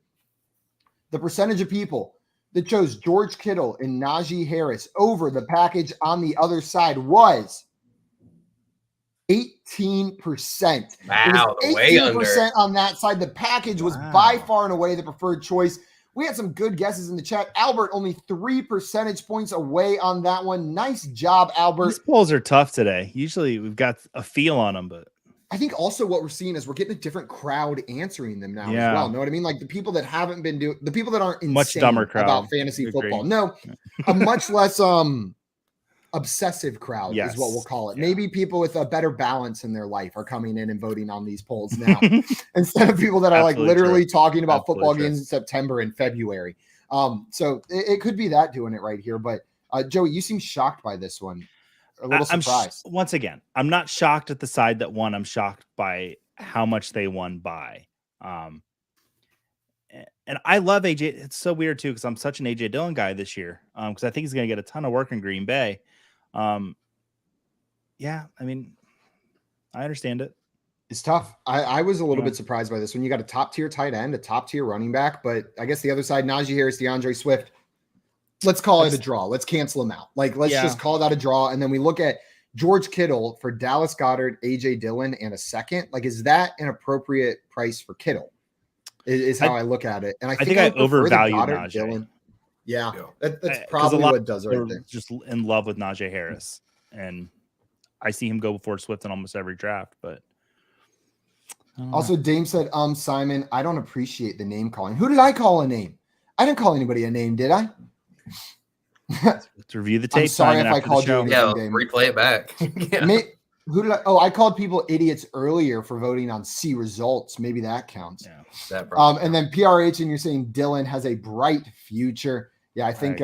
The percentage of people that chose George Kittle and Najee Harris over the package on the other side was 18%. Wow, it was 18% on that side. The package was by far and away the preferred choice. We had some good guesses in the chat. Albert only 3 percentage points away on that one. Nice job, Albert. These polls are tough today. Usually we've got a feel on them, but I think also what we're seeing is we're getting a different crowd answering them now as well. Know what I mean? Like the people that haven't been doing, the people that aren't insane much dumber crowd about fantasy football. No, a much less obsessive crowd is what we'll call it. Maybe people with a better balance in their life are coming in and voting on these polls now instead of people that are like literally talking about football games in September and February. So it could be that doing it right here. But Joey, you seem shocked by this one. A little surprised. Once again, I'm not shocked at the side that won. I'm shocked by how much they won by. And I love AJ. It's so weird too, because I'm such an AJ Dillon guy this year. Because I think he's going to get a ton of work in Green Bay. Yeah, I mean, I understand it. It's tough. I was a little bit surprised by this one. You got a top tier tight end, a top tier running back, but I guess the other side, Najee Harris, DeAndre Swift. Let's call it a draw. Let's cancel them out. Like, let's just call that a draw. And then we look at George Kittle for Dallas Goedert, AJ Dillon, and a second. Like, is that an appropriate price for Kittle? Is how I look at it. And I think I overvalue Najee. Dillon. Yeah, that's probably what it does right there. Just in love with Najee Harris, and I see him go before Swift in almost every draft. But also, Dame said, Simon, I don't appreciate the name calling. Who did I call a name? I didn't call anybody a name, did I? Let's review the tape. I'm sorry if I called you. Replay it back. Who did I? Oh, I called people idiots earlier for voting on C results. Maybe that counts. Yeah, and then PRH, and you're saying Dylan has a bright future. Yeah, I think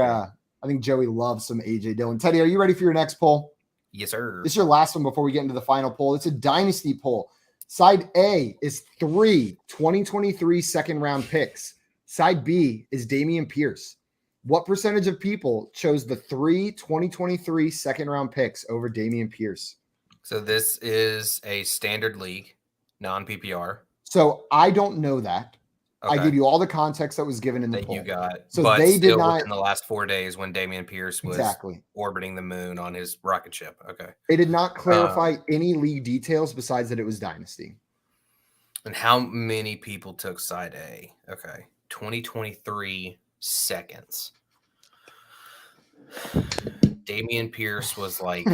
Joey loves some AJ Dillon. Teddy, are you ready for your next poll? Yes, sir. This is your last one before we get into the final poll. It's a dynasty poll. Side A is 3 2023 second round picks. Side B is Dameon Pierce. What percentage of people chose the 2023 second-round picks over Dameon Pierce? So this is a standard league, non-PPR. So I don't know that. Okay. I give you all the context that was given in the that poll. you got. So but they did still not within the last 4 days when Dameon Pierce was exactly orbiting the moon on his rocket ship. Okay. They did not clarify any league details besides that it was Dynasty. And how many people took side A? Okay. 2023 seconds. Dameon Pierce was like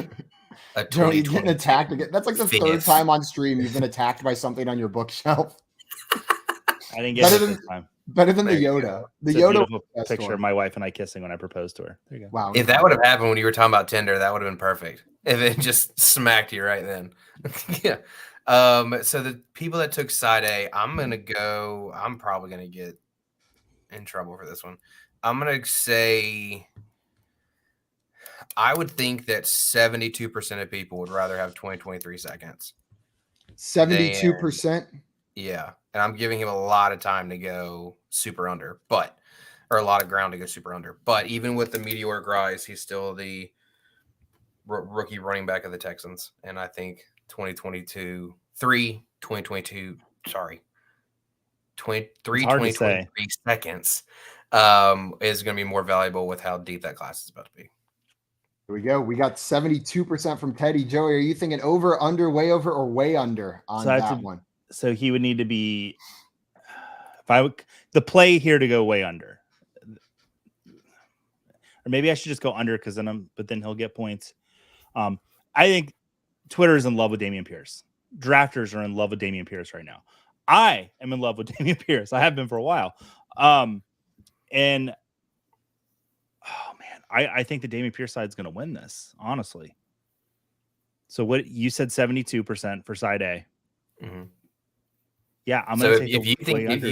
a Joey getting attacked again. That's like the third time on stream you've been attacked by something on your bookshelf. I didn't get it this time. Better than the Yoda. The Yoda picture of my wife and I kissing when I proposed to her. There you go. Wow. If that would have happened when you were talking about Tinder, that would have been perfect. If it just smacked you right then. Yeah. So the people that took side A, I'm probably gonna get in trouble for this one. I'm gonna say I would think that 72% of people would rather have 2023 seconds. 72%? Yeah. And I'm giving him a lot of time to go super under, or a lot of ground to go super under. But even with the meteoric rise, he's still the rookie running back of the Texans. And I think 2023 seconds is going to be more valuable with how deep that class is about to be. Here we go. We got 72% from Teddy. Joey, are you thinking over, under, way over, or way under on that one? So he would need to be, the play here to go way under, or maybe I should just go under because but then he'll get points. I think Twitter is in love with Dameon Pierce. Drafters are in love with Dameon Pierce right now. I am in love with Dameon Pierce. I have been for a while. And oh man, I think the Dameon Pierce side is going to win this, honestly. So what you said, 72% for side A. Mm-hmm. Yeah, I'm going to take if you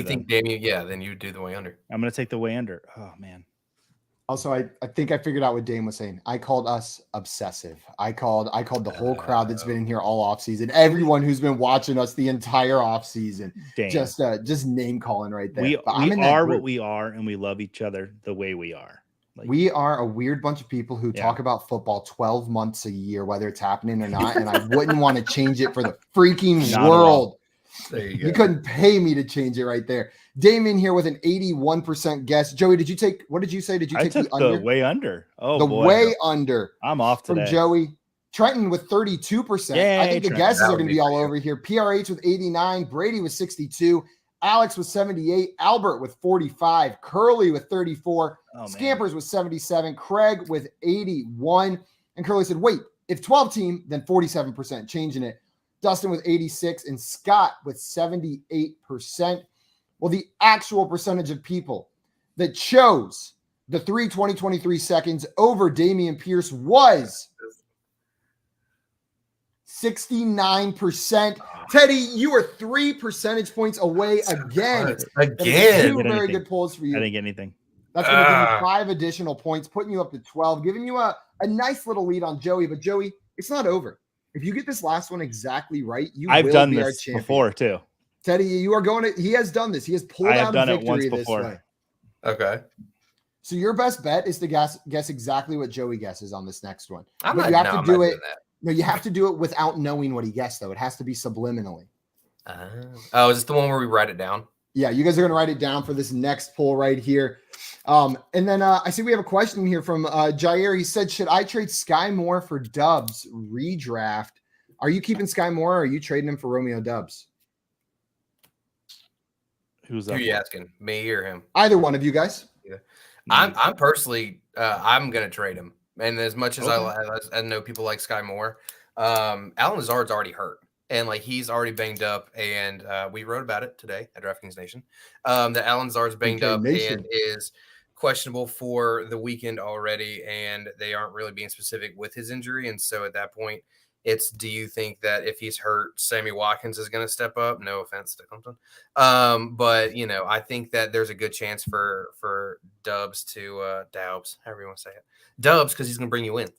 think Damian, then you do the way under. I'm going to take the way under. Oh man. Also, I think I figured out what Dame was saying. I called us obsessive. I called the whole crowd that's been in here all offseason. Everyone who's been watching us the entire offseason. Just name calling right there. We are what we are, and we love each other the way we are. Like, we are a weird bunch of people who talk about football 12 months a year, whether it's happening or not. And I wouldn't want to change it for the freaking world. There you go. You couldn't pay me to change it right there. Damon here with an 81% guess. Joey, did you take, what did you say? Did you take the under? The way under. Oh, the boy. Way under. I'm off today. From Joey. Trenton with 32%. Yay, I think the guesses are going to be all you. over here. PRH with 89. Brady with 62. Alex with 78. Albert with 45. Curly with 34. Scampers with 77. Craig with 81. And Curly said, wait, if 12 team, then 47%. Changing it. Dustin with 86 and Scott with 78%. Well, the actual percentage of people that chose the 2023 seconds over Dameon Pierce was 69%. Teddy, you are 3 percentage points away again. Two very good polls for you. I didn't get anything. That's going to give you 5 additional points, putting you up to 12, giving you a nice little lead on Joey. But Joey, it's not over. If you get this last one exactly right, I've done this before too. Teddy, you are going to. He has done this. He has pulled out a victory this way. Okay. So your best bet is to guess exactly what Joey guesses on this next one. You have to do it. No, you have to do it without knowing what he guessed, though. It has to be subliminally. Oh, is this the one where we write it down? Yeah, you guys are going to write it down for this next poll right here. And then I see we have a question here from Jair. He said, should I trade Sky Moore for Dubs redraft? Are you keeping Sky Moore or are you trading him for Romeo Dubs? Who are you asking? Me or him? Either one of you guys. Yeah. I'm personally, I'm going to trade him. And as much as I know people like Sky Moore, Alan Lazard's already hurt. And like he's already banged up, and we wrote about it today at DraftKings Nation. That Alan Lazard's banged up and is questionable for the weekend already, and they aren't really being specific with his injury. And so at that point, it's do you think that if he's hurt, Sammy Watkins is going to step up? No offense to Clemson, but I think that there's a good chance for Dubs to Doubs, however you want to say it, Dubs, because he's going to bring you in.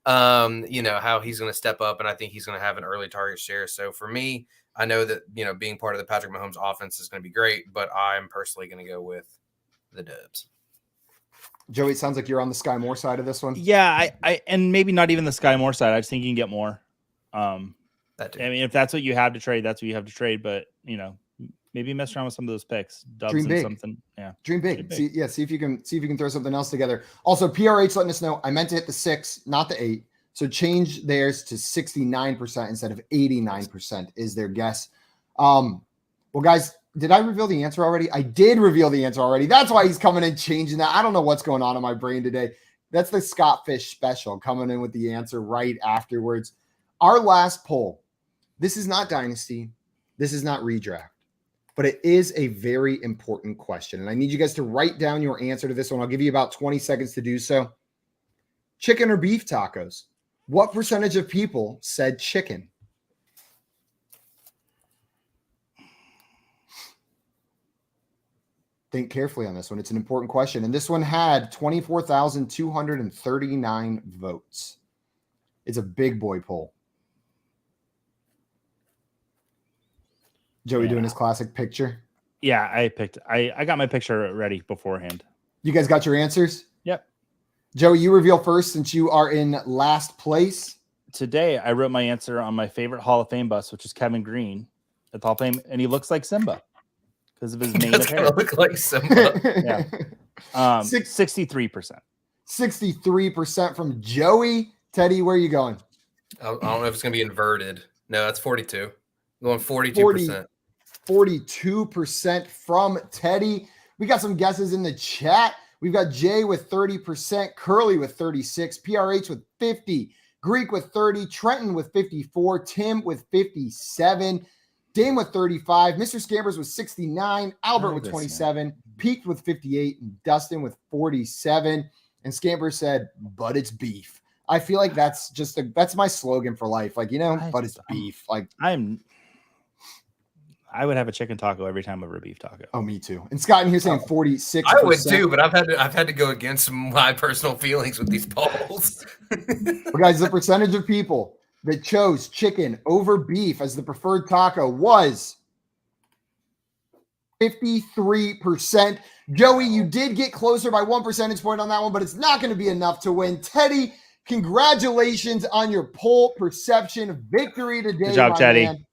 How he's going to step up, and I think he's going to have an early target share. So for me, I know that being part of the Patrick Mahomes offense is going to be great, but I'm personally going to go with the Dubs. Joey, it sounds like you're on the Sky Moore side of this one. Yeah, I and maybe not even the Sky Moore side. I just think you can get more. That too. I mean, if that's what you have to trade, that's what you have to trade. But maybe mess around with some of those picks. Dubs Dream and big. something. Yeah. Dream big. See if you can throw something else together. Also, PRH letting us know I meant to hit the 6, not the 8. So change theirs to 69% instead of 89% is their guess. Well, guys, did I reveal the answer already? I did reveal the answer already. That's why he's coming in changing that. I don't know what's going on in my brain today. That's the Scott Fish special coming in with the answer right afterwards. Our last poll. This is not Dynasty. This is not redraft. But it is a very important question. And I need you guys to write down your answer to this one. I'll give you about 20 seconds to do so. Chicken or beef tacos? What percentage of people said chicken? Think carefully on this one. It's an important question. And this one had 24,239 votes. It's a big boy poll. Joey doing his classic picture. Yeah, I got my picture ready beforehand. You guys got your answers? Yep. Joey, you reveal first since you are in last place. Today, I wrote my answer on my favorite Hall of Fame bus, which is Kevin Green at the Hall of Fame, and he looks like Simba because of his mane of hair. Look like Simba. Yeah. 63%. 63% from Joey. Teddy, where are you going? I don't know if it's going to be inverted. No, that's 42. I'm going 42%. 42% from Teddy. We got some guesses in the chat. We've got Jay with 30%, Curly with 36, PRH with 50, Greek with 30, Trenton with 54, Tim with 57, Dame with 35, Mr. Scampers with 69, Albert with 27, Pete with 58, and Dustin with 47. And Scamper said, but it's beef. I feel like that's that's my slogan for life. Like, but it's beef. Like I would have a chicken taco every time over a beef taco. Oh, me too. And Scott in here saying 46%. I would too, but I've had to go against my personal feelings with these polls. Well, guys, the percentage of people that chose chicken over beef as the preferred taco was 53%. Joey, you did get closer by 1 percentage point on that one, but it's not going to be enough to win. Teddy, congratulations on your poll perception victory today. Good job, Teddy.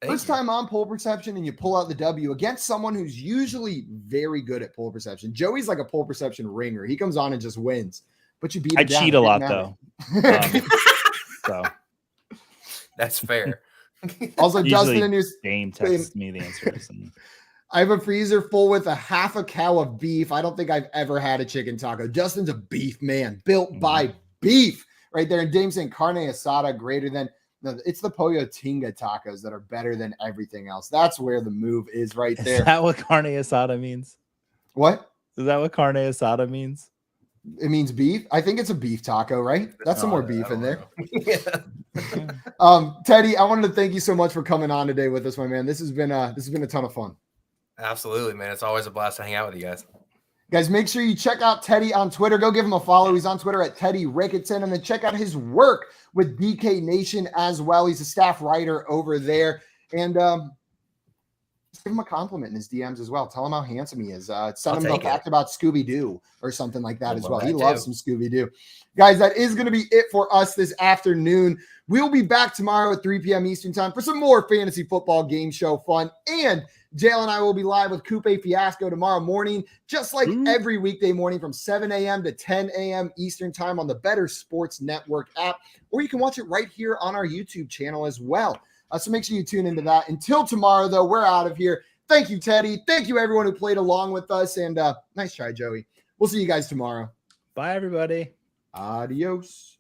First time on poll perception, and you pull out the W against someone who's usually very good at poll perception. Joey's like a poll perception ringer. He comes on and just wins. But you beat him down. I cheat a lot, though. So that's fair. Also, Dustin in your game texts me the answers. I have a freezer full with a half a cow of beef. I don't think I've ever had a chicken taco. Dustin's a beef man, built by beef, right there. And Dame saying carne asada greater than. No, it's the Pollo Tinga tacos that are better than everything else. That's where the move is right there. Is that what carne asada means? What? Is that what carne asada means? It means beef. I think it's a beef taco, right? That's some more beef in there. Yeah. Teddy, I wanted to thank you so much for coming on today with us, my man. This has been a ton of fun. Absolutely, man. It's always a blast to hang out with you guys. Guys, make sure you check out Teddy on Twitter. Go give him a follow. He's on Twitter at Teddy Ricketson. And then check out his work with DK Nation as well. He's a staff writer over there. And just give him a compliment in his DMs as well. Tell him how handsome he is. Send him a fact about Scooby-Doo or something like that as well. He loves some Scooby-Doo. Guys, that is going to be it for us this afternoon. We'll be back tomorrow at 3 p.m. Eastern time for some more fantasy football game show fun. And Jalen and I will be live with Coupe Fiasco tomorrow morning, just like every weekday morning from 7 a.m. to 10 a.m. Eastern time on the Better Sports Network app, or you can watch it right here on our YouTube channel as well. So make sure you tune into that. Until tomorrow, though, we're out of here. Thank you, Teddy. Thank you, everyone who played along with us. And nice try, Joey. We'll see you guys tomorrow. Bye, everybody. Adios.